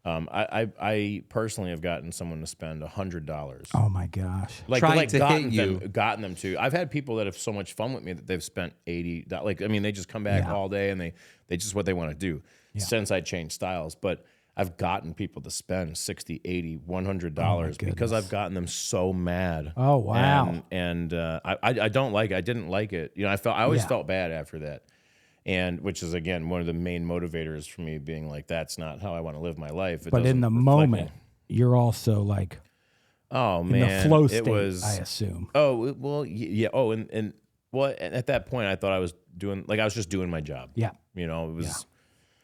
I personally have gotten someone to spend $100. Oh my gosh. Trying to hit you. gotten them to. I've had people that have so much fun with me that they've spent $80. Like, I mean, they just come back Yeah. all day and they just what they want to do since I changed styles. But I've gotten people to spend $60, $80, $100 because I've gotten them so mad. Oh, wow. And I don't like it. I didn't like it. You know, I always Yeah. felt bad after that. And which is again one of the main motivators for me being like, that's not how I want to live my life. It But in doesn't the reflect moment, me. you're also like Oh in man, the flow it state, was. I assume. Oh well, yeah. Oh, and well, at that point, I thought I was just doing my job. Yeah. You know, it was.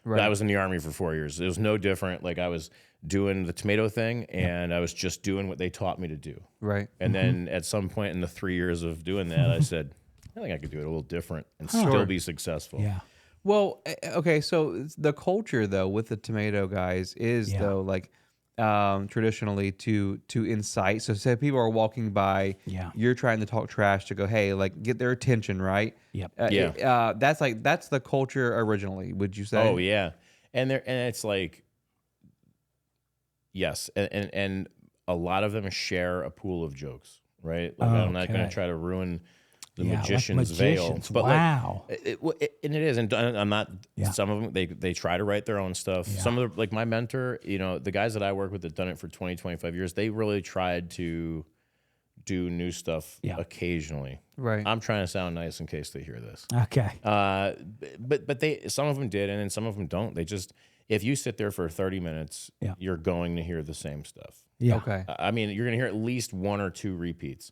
Right. I was in the Army for 4 years. It was no different. Like I was doing the tomato thing, and I was just doing what they taught me to do. Right. And then at some point in the 3 years of doing that, I said, I think I could do it a little different and still be successful. Yeah. Well, okay, so the culture though with the tomato guys is though like traditionally to incite. So say people are walking by, Yeah. you're trying to talk trash to go, hey, like get their attention, right? Yep. That's the culture originally. Would you say? Oh yeah, and it's like, yes, and a lot of them share a pool of jokes, right? Like I'm not going Okay. to try to ruin the Yeah, like magician's veil, magicians. but Wow. and it is, and I'm not. Yeah. Some of them they try to write their own stuff. Yeah. Some of the, like my mentor, you know, the guys that I work with that done it for 20, 25 years, they really tried to do new stuff occasionally. Right. I'm trying to sound nice in case they hear this. Okay. But some of them did, and then some of them don't. They just, if you sit there for 30 minutes, Yeah. you're going to hear the same stuff. Yeah. Okay. I mean, you're going to hear at least 1 or 2 repeats.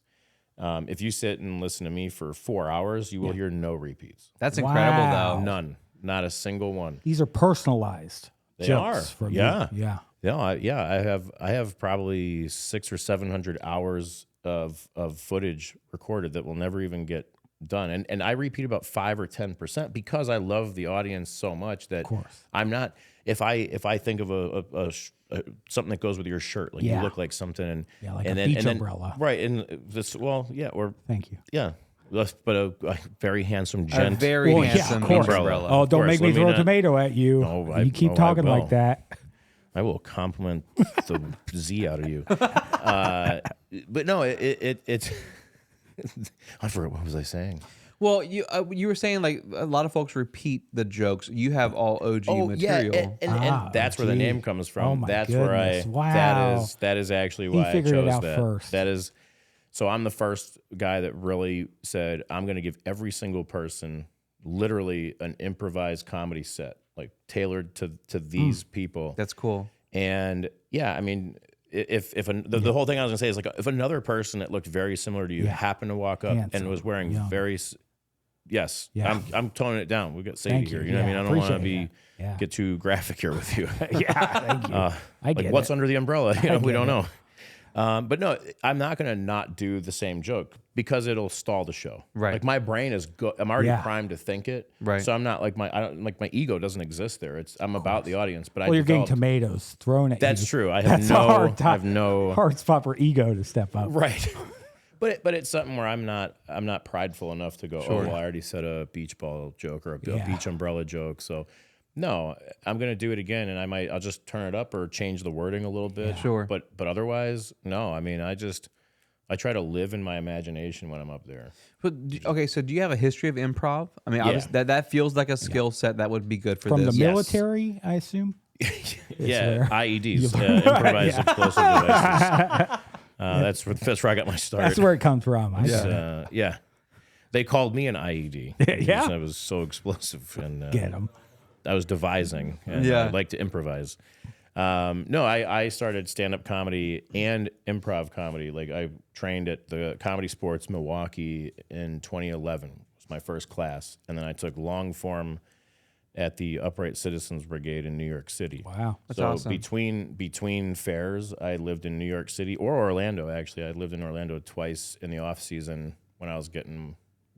If you sit and listen to me for 4 hours, you will hear no repeats. That's incredible Wow. though. None. Not a single one. These are personalized They jokes are. from Yeah. you. Yeah. No, I have probably 600 or 700 hours of footage recorded that will never even get done. And I repeat about 5 or 10% because I love the audience so much that course. I'm not, if I think of a something that goes with your shirt, like you Yeah. look like something, and Yeah, like and a then, beach and then, umbrella. right? And this, well, yeah, or Thank you. yeah, but a very handsome A gent. very Well, yeah, handsome of course. umbrella. Oh, don't course. make me Let me throw a not- tomato at you. No, You keep talking will. like that. I will compliment the Z out of you. But no, it's. I forgot, what was I saying? Well, you were saying like a lot of folks repeat the jokes. You have all OG material. And that's where the gee. name comes from. Oh my that's goodness. where Wow. that is actually why I figured it chose out that. first. That is, so I'm the first guy that really said I'm going to give every single person literally an improvised comedy set, like tailored to these people. That's cool. And yeah, I mean, the whole thing I was gonna say is like if another person that looked very similar to you happened to walk up Handsome, and was wearing young. yes, Yeah. I'm toning it down. We got Sadie Thank here. you. You know what I mean? I don't want to Appreciate be that. Yeah. get too graphic here with you. Yeah. Thank you. I Like get what's it. under the umbrella? You know, we get don't it. know. But no, I'm not gonna not do the same joke because it'll stall the show. Right. Like my brain is I'm already Yeah. primed to think it. Right. So I'm not like my ego doesn't exist there. I'm about the audience. But Well, I you're getting developed- tomatoes thrown at you. That's true. I have That's a hard I have no hard spot for ego to step up. right. But it's something where I'm not prideful enough to go, oh, well, I already said a beach ball joke or a Yeah. beach umbrella joke. So no, I'm gonna do it again, and I'll just turn it up or change the wording a little bit. Sure. But otherwise, no. I mean, I try to live in my imagination when I'm up there. But okay, so do you have a history of improv? I mean, Yeah. obviously, that feels like a skill set that would be good for From this. the Yes. military, I assume. Yeah, where- IEDs, improvised explosive devices. That's where I got my start. That's where it comes from. I get it. Yeah. They called me an IED. Yeah. because I was so explosive and Get 'em. I was devising. And Yeah. I like to improvise. No, I started stand-up comedy and improv comedy. Like I trained at the Comedy Sports Milwaukee in 2011. It was my first class. And then I took long form at the Upright Citizens Brigade in New York City. Wow. That's so awesome. between fairs, I lived in New York City or Orlando. Actually, I lived in Orlando twice in the off season when I was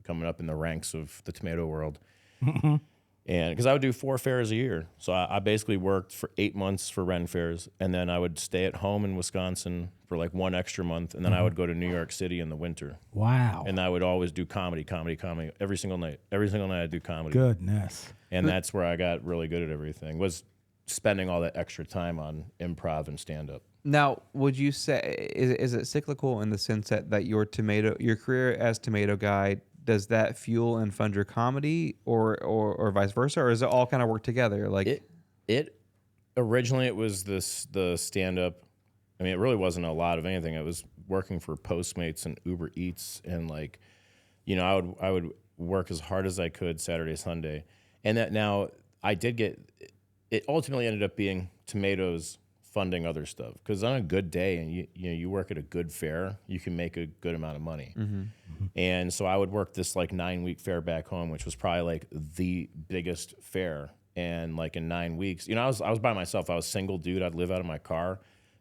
coming up in the ranks of the tomato world. And because I would do 4 fairs a year. So I basically worked for 8 months for Ren fairs. And then I would stay at home in Wisconsin for like 1 extra month. And then I would go to New York City in the winter. Wow. And I would always do comedy every single night. Every single night I'd do comedy. Goodness. And that's where I got really good at everything, was spending all that extra time on improv and stand-up. Now, would you say is it cyclical in the sense that your career as Tomato Guy, does that fuel and fund your comedy, or vice versa, or does it all kind of work together? Like it originally it was the stand-up. I mean, it really wasn't a lot of anything. It was working for Postmates and Uber Eats, and like, you know, I would work as hard as I could Saturday, Sunday, and that now I did get. It ultimately ended up being Tomatoes funding other stuff, because on a good day and you work at a good fair, you can make a good amount of money. And so I would work this like 9-week fair back home, which was probably like the biggest fair. And like in 9 weeks, you know, I was by myself. I was single dude. I'd live out of my car,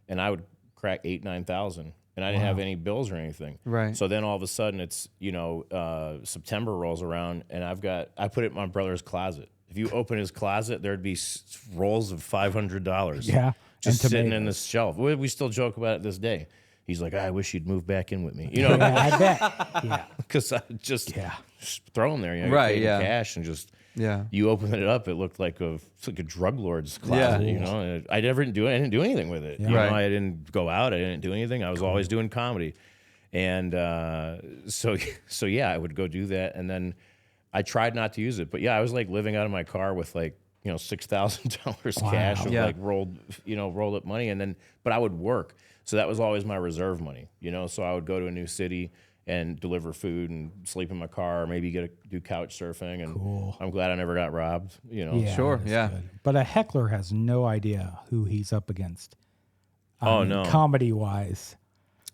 and I would crack 8,000-9,000, and I didn't have any bills or anything. Right. So then all of a sudden it's, you know, September rolls around, and I put it in my brother's closet. If you open his closet, there'd be rolls of $500. Yeah. Just and sitting in tomatoes. this shelf. We still joke about it this day. He's like, I wish you'd move back in with me. You know, Yeah, I bet. Yeah. because I just Yeah. throw them there. You know, you Right, pay the yeah. cash and just yeah. you open it up. It looked like a drug lord's closet. Yeah. You know, and I didn't do anything with it. Yeah. You Right. know, I didn't go out. I didn't do anything. I was always doing comedy, and so yeah, I would go do that, and then I tried not to use it, but yeah, I was like living out of my car with like, you know, $6,000 cash of Yeah. like rolled up money, and then but I would work, so that was always my reserve money, you know. So I would go to a new city and deliver food and sleep in my car, or maybe do couch surfing, and Cool. I'm glad I never got robbed, you know. Yeah, Sure, that's yeah. good. But a heckler has no idea who he's up against. No. Comedy wise.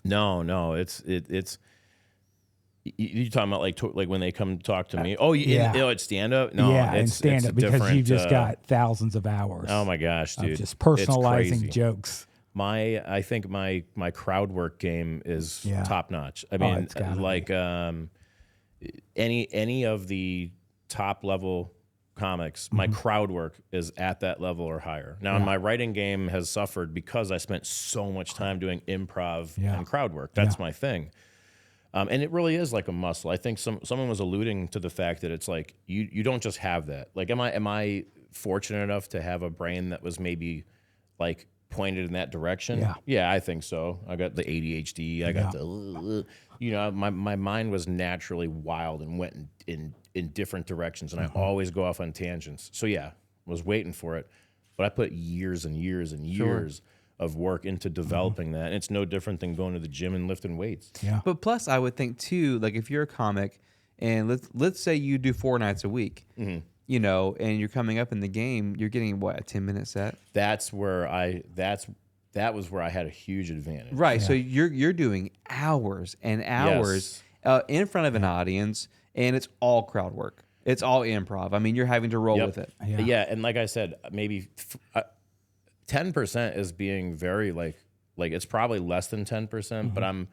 No, it's you talking about like when they come talk to me? yeah. It's stand up. No, yeah, and it's stand up a because you different, just got thousands of hours Oh my gosh, of dude! just It's personalizing crazy. jokes. I think my crowd work game is Yeah. top notch. I mean, it's gotta like any of the top level comics, my crowd work is at that level or higher. Now, my writing game has suffered because I spent so much time doing improv Yeah. and crowd work. That's my thing. And it really is like a muscle. I think someone was alluding to the fact that it's like you don't just have that. Like, am I fortunate enough to have a brain that was maybe like pointed in that direction? Yeah, I think so. I got the ADHD. I got the, you know, my mind was naturally wild and went in different directions, and I always go off on tangents. So yeah, was waiting for it, but I put years and years and years of work into developing that. And it's no different than going to the gym and lifting weights. Yeah. But plus, I would think too, like if you're a comic, and let's say you do 4 nights a week, you know, and you're coming up in the game, you're getting what, a 10-minute set? That was where I had a huge advantage. Right. So you're doing hours and hours in front of an audience, and it's all crowd work. It's all improv. I mean, you're having to roll with it. Yeah. And like I said, maybe 10% is being very like it's probably less than 10%, but I'm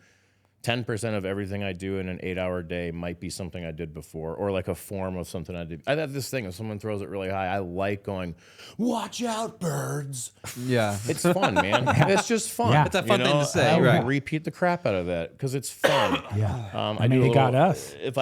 10% of everything I do in an 8-hour day might be something I did before, or like a form of something I did. I have this thing, if someone throws it really high, I like going, watch out, birds. Yeah. It's fun, man. It's just fun. Yeah. It's a fun You thing know, to say, I will right. repeat the crap out of that because it's fun. Yeah. I mean, do it a got little- us. If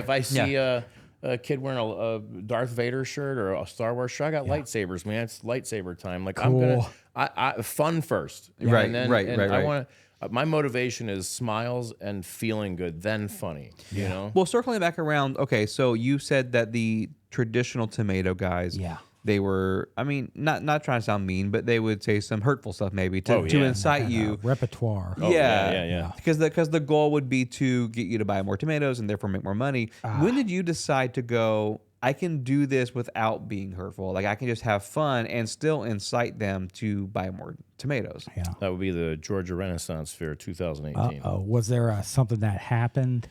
I see a kid wearing a Darth Vader shirt or a Star Wars shirt, I got lightsabers, man. It's lightsaber time. Like I'm Cool. gonna fun first, Right, And then, right. I want to. My motivation is smiles and feeling good, then funny. You know. Well, circling back around, okay, so you said that the traditional Tomato Guys, they were, I mean, not trying to sound mean, but they would say some hurtful stuff maybe to incite you. Repertoire. Yeah. Because the goal would be to get you to buy more tomatoes and therefore make more money. When did you decide to go, I can do this without being hurtful? Like I can just have fun and still incite them to buy more tomatoes. Yeah. That would be the Georgia Renaissance Fair 2018. Was there something that happened?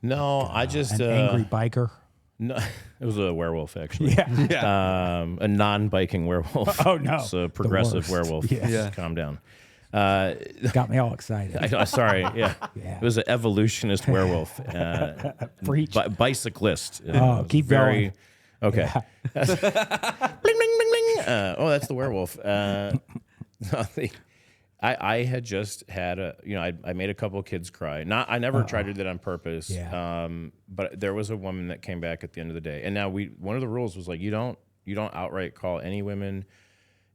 No, I just An angry biker? No, it was a werewolf actually. Yeah. A non-biking werewolf. Oh, no. It's a The progressive worst. werewolf. Yeah. Yeah. Calm down. Got me all excited. Sorry. Yeah. Yeah. It was an evolutionist werewolf. Preach. Bicyclist. Oh, keep very, Okay. bling, bling, bling, bling. Oh, that's the werewolf. I had just had I made a couple of kids cry. I never tried to do that on purpose. Yeah. But there was a woman that came back at the end of the day, and now one of the rules was like you don't outright call any women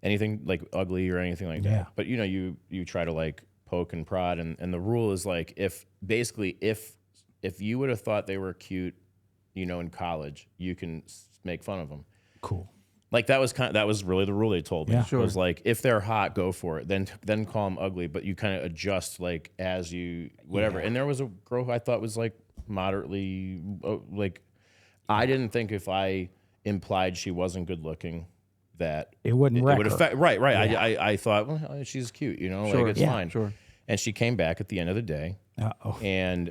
anything like ugly or anything like Yeah. that. But you try to like poke and prod, and the rule is like if you would have thought they were cute, in college, you can make fun of them. Cool. Like that was really the rule they told me. Yeah. Sure. It was like if they're hot, go for it. Then call them ugly, but you kind of adjust like as you whatever. Yeah. And there was a girl who I thought was like moderately like I didn't think if I implied she wasn't good looking that It wouldn't wreck would her. affect. Right. Yeah. I thought well she's cute, Sure. like it's Yeah. fine. Sure. And she came back at the end of the day Uh-oh. and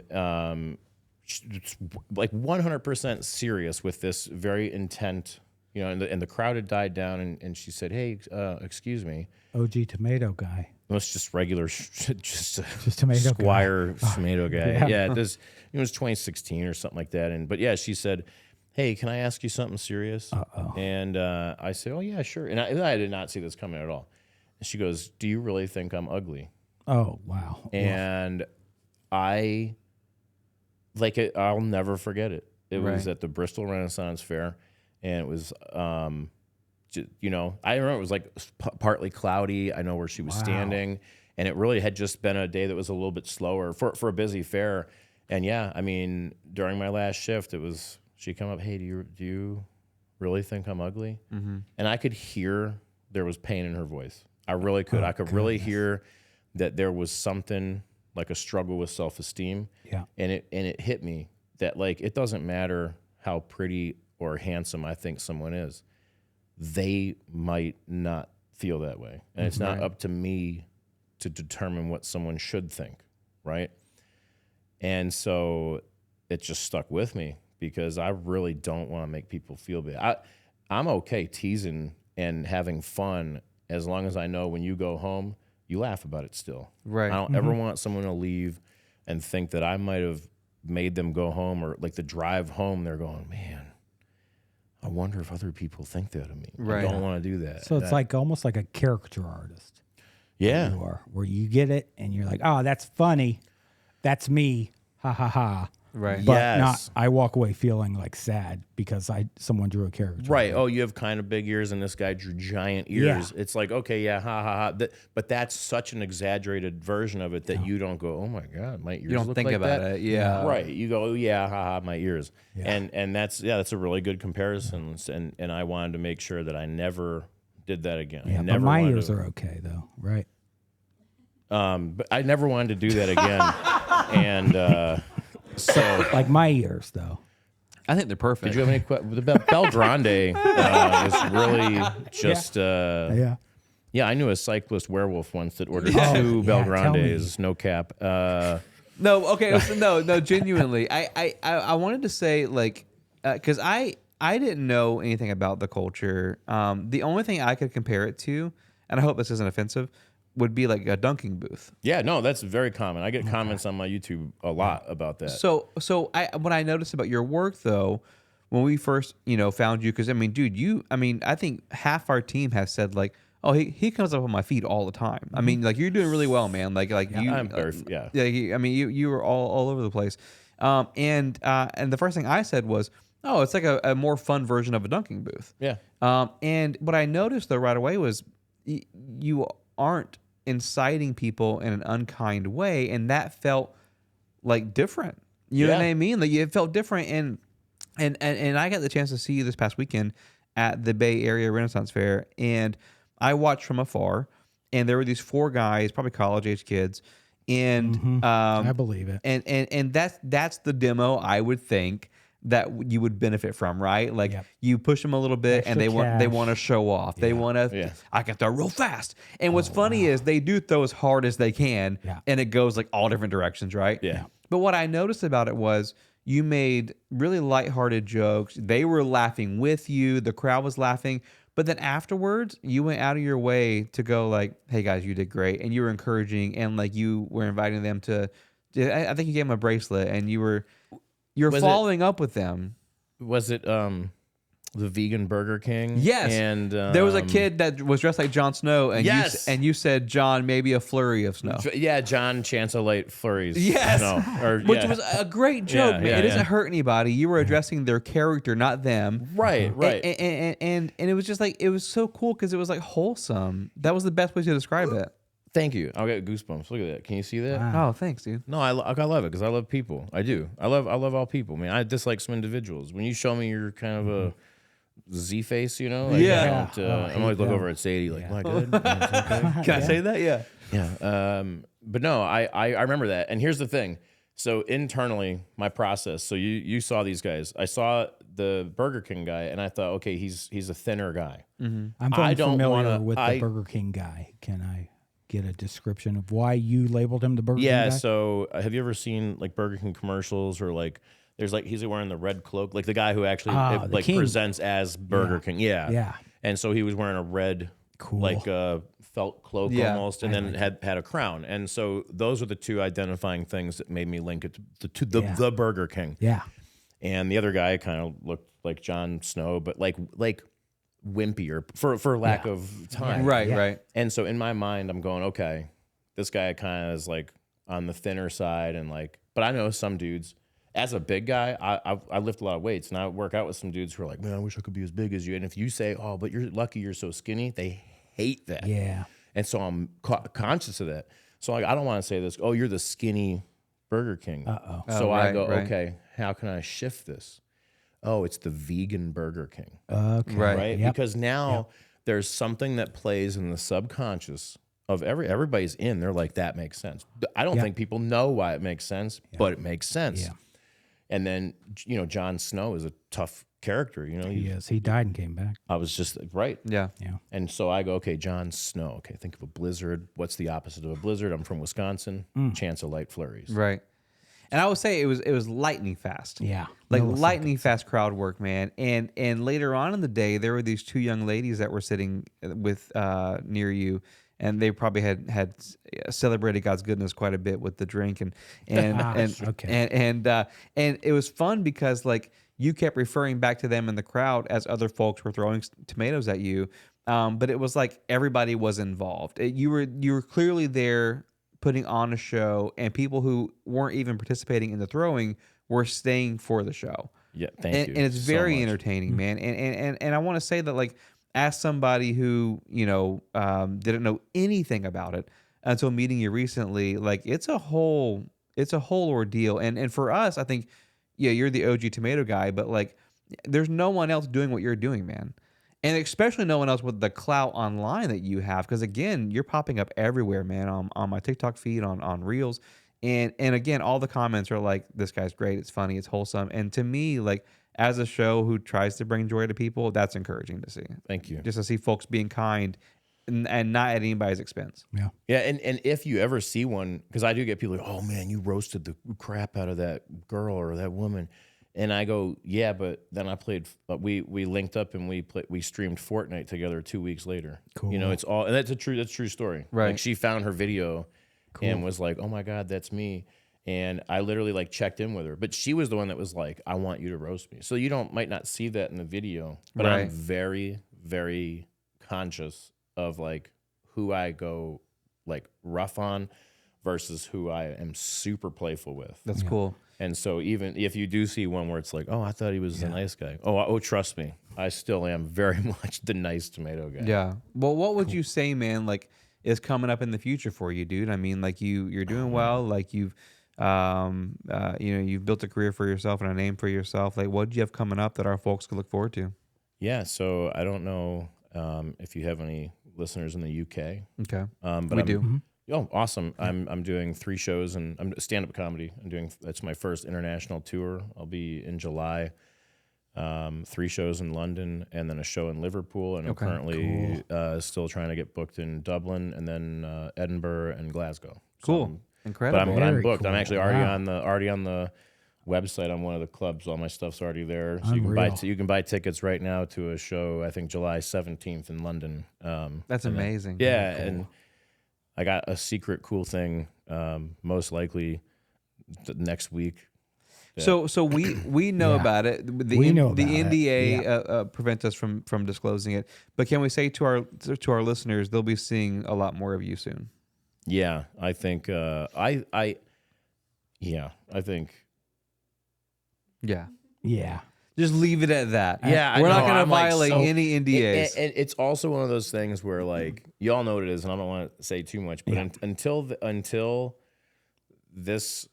it's like 100% serious with this very intent, and the crowd had died down, and she said, "Hey, excuse me." OG tomato guy. It was just regular, just tomato guy. Squire tomato guy. Yeah. Yeah, it was 2016 or something like that. But yeah, she said, "Hey, can I ask you something serious?" And I said, "Oh yeah, sure." And I did not see this coming at all. And she goes, "Do you really think I'm ugly?" Oh, wow. And I'll never forget it. It was Right. at the Bristol Renaissance Fair, and it was, I remember it was like partly cloudy. I know where she was Wow. standing, and it really had just been a day that was a little bit slower for a busy fair. And yeah, I mean, during my last shift, she come up, "Hey, do you really think I'm ugly?" Mm-hmm. And I could hear there was pain in her voice. I really could. Oh, I could really hear that there was something like a struggle with self-esteem. Yeah. And it hit me that like it doesn't matter how pretty or handsome I think someone is. They might not feel that way. And it's not Right. up to me to determine what someone should think, right? And so it just stuck with me because I really don't want to make people feel bad. I'm okay teasing and having fun as long as I know when you go home, you laugh about it still. Right. I don't ever want someone to leave and think that I might have made them go home, or like the drive home, they're going, "Man, I wonder if other people think that of me." Right. I don't want to do that. So it's like almost like a caricature artist. yeah. You are, where you get it and you're like, oh, that's funny. That's me. Ha ha ha. Right. But Yes. not, I walk away feeling like sad because someone drew a caricature. Right. Oh, you have kind of big ears and this guy drew giant ears. Yeah. It's like, okay, yeah, ha ha ha. But that's such an exaggerated version of it that you don't go, "Oh my God, my ears You don't look think like about that." it. Yeah. Right. You go, "Oh, yeah, ha ha, my ears." Yeah. And that's a really good comparison. And I wanted to make sure that I never did that again. I Yeah, but never my wanted ears to- are okay though, right? but I never wanted to do that again. And so Like my ears though. I think they're perfect. did you have any questions? The Bel Grande is really just Yeah. yeah, I knew a cyclist werewolf once that ordered Oh, two yeah, Bel tell Grandes, no cap. No, okay, listen, no, genuinely. I wanted to say like, because I didn't know anything about the culture. The only thing I could compare it to, and I hope this isn't offensive, would be like a dunking booth. Yeah, no, that's very common. I get comments on my YouTube a lot about that. So what I noticed about your work though, when we first found you, because I mean, dude, I think half our team has said like, oh, he comes up on my feed all the time. I mean, like you're doing really well, man. Like you, I'm very yeah. I mean, you were all over the place. And the first thing I said was, oh, it's like a more fun version of a dunking booth. Yeah. And what I noticed though right away was you aren't inciting people in an unkind way, and that felt like different. You know what Yeah. I mean? Like it felt different, and I got the chance to see you this past weekend at the Bay Area Renaissance Fair, and I watched from afar, and there were these 4 guys, probably college age kids, and I believe it. and that's the demo I would think that you would benefit from, right? Like Yep. you push them a little bit, and Extra they cash. want to show off. They want to. Yeah. I can throw real fast. And what's funny is they do throw as hard as they can, Yeah. and it goes like all different directions, right? Yeah. But what I noticed about it was you made really lighthearted jokes. They were laughing with you. The crowd was laughing. But then afterwards, you went out of your way to go like, "Hey guys, you did great," and you were encouraging, and like you were inviting them to. I think you gave them a bracelet, and you're Was it- following up with them. Was it the vegan Burger King. Yes. And There was a kid that was dressed like Jon Snow, and Yes. you said, John, maybe a flurry of snow. Yeah, John Chance of Light Flurries. Yes. Which yeah. was a great joke, Yeah, man. yeah, It doesn't yeah. hurt anybody. You were addressing their character, not them. Right, right. And it was just like, it was so cool because it was like wholesome. That was the best way to describe it. Thank you. I'll get goosebumps. Look at that. Can you see that? Wow. Oh, thanks, dude. No, I love it because I love people. I do. I love all people. I mean, I dislike some individuals. When you show me you're kind of a Z face, you know, like, Yeah. I don't, Oh, I I'm always hate look them. over at Sadie like, Yeah. "Am I good? Yeah, it's okay." Can I say that? Yeah. Yeah. But no, I remember that. And here's the thing. So internally, my process. So you saw these guys. I saw the Burger King guy, and I thought, okay, he's a thinner guy. I'm I don't familiar wanna- with I- the Burger King guy. Can I get a description of why you labeled him the Burger King Yeah. guy? So have you ever seen like Burger King commercials or like there's like he's wearing the red cloak, like the guy who actually Ah, the like king. presents as Burger Yeah. King. Yeah. Yeah. And so he was wearing a red Cool. like felt cloak Yeah. almost, and then had a crown. And so those are the two identifying things that made me link it to the, Yeah. the Burger King. Yeah. And the other guy kind of looked like Jon Snow, but like wimpy or for lack of time. Right, Yeah. right. And so in my mind, I'm going, okay, this guy kind of is like on the thinner side, and like, but I know some dudes. As a big guy, I lift a lot of weights, and I work out with some dudes who are like, man, I wish I could be as big as you. And if you say, oh, but you're lucky you're so skinny, they hate that. Yeah. And so I'm conscious of that. So like, I don't want to say this. Oh, you're the skinny Burger King. Uh-oh. So Oh, I right, go, right. okay, how can I shift this? Oh, it's the vegan Burger King, Okay. Right. right? Yep. Because now there's something that plays in the subconscious of everybody's in. They're like, that makes sense. I don't Yep. think people know why it makes sense, but it makes sense. Yeah. And then Jon Snow is a tough character. Yes, he died and came back. I was just like, right. Yeah. Yeah. And so I go, okay, Jon Snow. Okay, think of a blizzard. What's the opposite of a blizzard? I'm from Wisconsin. Chance of light flurries. Right. And I would say it was lightning fast. Yeah. Like Milliseconds. lightning fast crowd work, man. And later on in the day, there were these two young ladies that were sitting with near you, and they probably had celebrated God's goodness quite a bit with the drink and Okay. and it was fun because like you kept referring back to them in the crowd as other folks were throwing tomatoes at you, but it was like everybody was involved. You were clearly there putting on a show, and people who weren't even participating in the throwing were staying for the show. Yeah, thank you. And it's so very much. entertaining, man. And I want to say that like as somebody who didn't know anything about it until meeting you recently, like it's a whole ordeal. And for us, I think, yeah, you're the OG tomato guy, but like there's no one else doing what you're doing, man. And especially no one else with the clout online that you have, because again, you're popping up everywhere, man. On my TikTok feed, on Reels, and again, all the comments are like, "This guy's great. It's funny. It's wholesome." And to me, like as a show who tries to bring joy to people, that's encouraging to see. Thank you. Just to see folks being kind and not at anybody's expense. Yeah. Yeah, and if you ever see one, because I do get people like, oh man, you roasted the crap out of that girl or that woman. And I go, yeah, but then I played. We linked up and we streamed Fortnite together 2 weeks later. Cool. It's all, and that's a true story. Right. Like she found her video and was like, oh my god, that's me. And I literally like checked in with her, but she was the one that was like, I want you to roast me. So you might not see that in the video, but I'm Right. very, very conscious of like who I go like rough on versus who I am super playful with. That's cool. And so even if you do see one where it's like, oh, I thought he was a nice guy. Oh, trust me, I still am very much the nice tomato guy. Yeah. Well, what would you say, man, like is coming up in the future for you, dude? I mean, like you're doing well, like you've you've built a career for yourself and a name for yourself. Like what do you have coming up that our folks could look forward to? Yeah. So I don't know if you have any listeners in the UK. Okay. But We do. Oh, awesome! I'm doing 3 shows and I'm stand-up comedy. That's my first international tour. I'll be in July. 3 shows in London and then a show in Liverpool, and I'm Okay, currently still trying to get booked in Dublin and then Edinburgh and Glasgow. Cool. So Incredible. but I'm Very booked. I'm cool. actually Wow. already on the website on one of the clubs. All my stuff's already there, so Unreal. you can buy tickets right now to a show. I think July 17th in London. That's and then- amazing. yeah, and I got a secret cool thing. Most likely next week. So we know Yeah. about it. The We know the about it, NDA prevents us from disclosing it. But can we say to our listeners, they'll be seeing a lot more of you soon? Yeah, I think I think Yeah. Yeah. Just leave it at that. Yeah, we're I not know, going to I'm like violate so- any NDAs. It's also one of those things where like you all know what it is, and I don't want to say too much, but Yeah. until this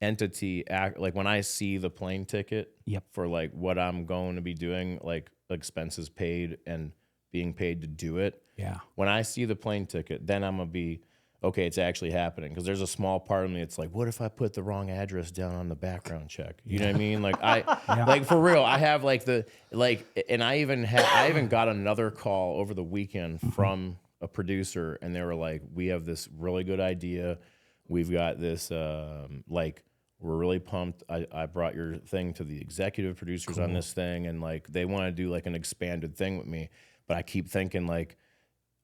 entity act, like when I see the plane ticket Yep. for like what I'm going to be doing, like expenses paid and being paid to do it. Yeah. When I see the plane ticket, then I'm gonna be okay. It's actually happening because there's a small part of me. It's like, what if I put the wrong address down on the background check? You know what I mean? Like like for real. I have like and I even got another call over the weekend from a producer, and they were like, we have this really good idea. We've got this like. We're really pumped. I brought your thing to the executive producers on this thing, and like they want to do like an expanded thing with me. But I keep thinking like,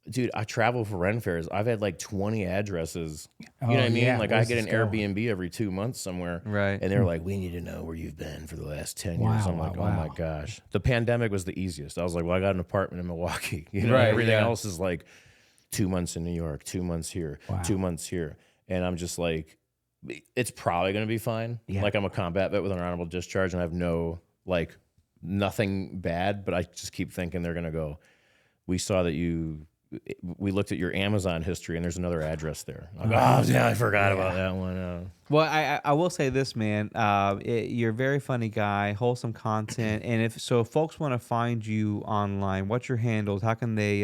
dude, I travel for Ren fairs. I've had like 20 addresses. You know what I mean? yeah, Like I where's get an this going? Airbnb every 2 months somewhere. Right. And they're like, we need to know where you've been for the last 10 years. Wow, I'm like, wow, oh my wow. gosh. The pandemic was the easiest. I was like, well, I got an apartment in Milwaukee. You know, Right, everything yeah. else is like 2 months in New York, 2 months here, 2 months here. And I'm just like, it's probably going to be fine. Yeah. Like I'm a combat vet with an honorable discharge and I have no, like nothing bad, but I just keep thinking they're going to go, we saw that we looked at your Amazon history and there's another address there. I go, oh yeah, I forgot about that one. Well, I will say this, man. You're a very funny guy, wholesome content, and if folks want to find you online, what's your handles? How can they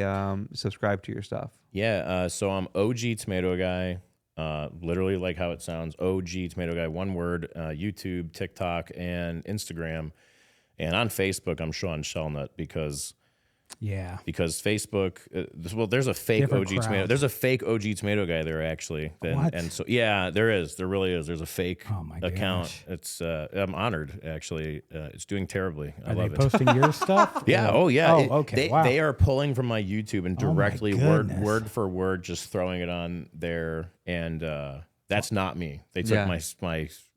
subscribe to your stuff? Yeah, so I'm OG Tomato Guy, literally like how it sounds, OG Tomato Guy, one word, YouTube, TikTok, and Instagram. And on Facebook, I'm Sean Shellnut because Yeah. Facebook, well, there's a fake Different OG Tomato. crowd. There's a fake OG Tomato Guy there actually. What? And so yeah, there really is. There's a fake Oh, my account. gosh. It's I'm honored actually. It's doing terribly. I Are they love it. posting your stuff? Yeah. Or- Oh, yeah. Oh, okay. Wow. They are pulling from my YouTube and Oh, my directly word goodness. for word, just throwing it on there. And that's not me. They took Yeah.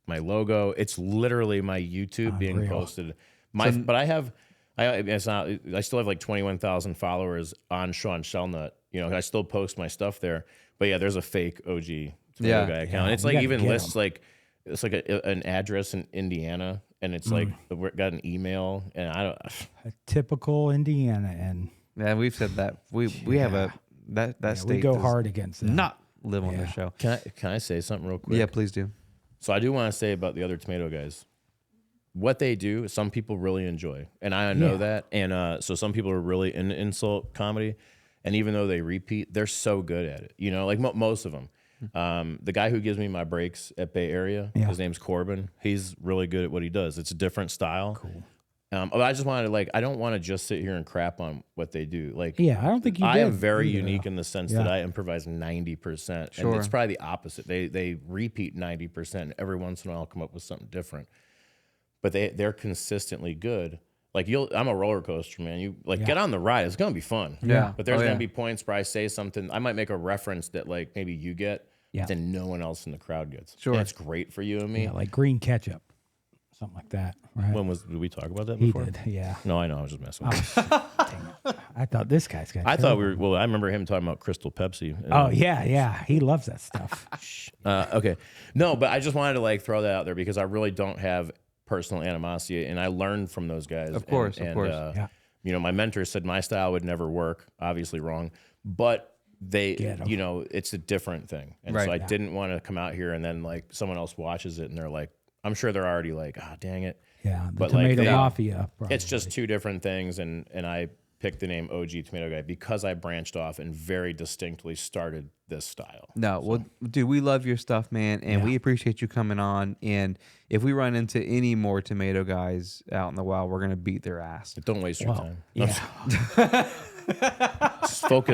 my logo. It's literally my YouTube being Unreal. posted. But it's not. I still have like 21,000 followers on Sean Shellnut. You know, I still post my stuff there. But yeah, there's a fake OG Tomato Guy account. Yeah, And it's you like gotta even get lists 'em. like it's like an address in Indiana, and it's like we got an email, and I don't. A typical Indiana, and Yeah, we've said that. We have a that yeah, state we go does hard against them. not live on the Yeah. show. Can I say something real quick? Yeah, please do. So I do want to say about the other Tomato Guys. What they do, some people really enjoy, and I know Yeah. that. And so some people are really into insult comedy, and even though they repeat, they're so good at it. You know, like most of them. The guy who gives me my breaks at Bay Area, Yeah. his name's Corbin. He's really good at what he does. It's a different style. Cool. But I just wanted to I don't want to just sit here and crap on what they do. Like, Yeah, I don't think you I did am very either. unique in the sense Yeah. that I improvise 90%. Sure. And it's probably the opposite. They repeat 90%. And every once in a while, I'll come up with something different. But they're consistently good. Like I'm a roller coaster, man. You get on the ride. It's gonna be fun. Yeah. But there's Oh, gonna yeah. be points where I say something. I might make a reference that like maybe you get, Yeah. that no one else in the crowd gets. Sure. And it's great for you and me. Yeah, like green ketchup, something like that. Right? Did we talk about that He before? did. Yeah. No, I know. I was just messing with you. Dang it. I thought this guy's got. I thought we were. Well, I remember him talking about Crystal Pepsi. And, Oh yeah. He loves that stuff. Okay. No, but I just wanted to throw that out there because I really don't have personal animosity, and I learned from those guys. Of course, and, of course. Yeah. You know, my mentor said my style would never work. Obviously wrong, but they, Get 'em. you know, it's a different thing, and Right. so I Yeah. didn't want to come out here and then someone else watches it and they're like, I'm sure they're already like, ah, dang it. Yeah, the But, tomato they- mafia. It's just probably. two different things, and I picked the name OG Tomato Guy because I branched off and very distinctly started this style. No, well, dude, we love your stuff, man, and we appreciate you coming on. And if we run into any more tomato guys out in the wild, we're gonna beat their ass. Don't waste your Well, time. yeah. Just focus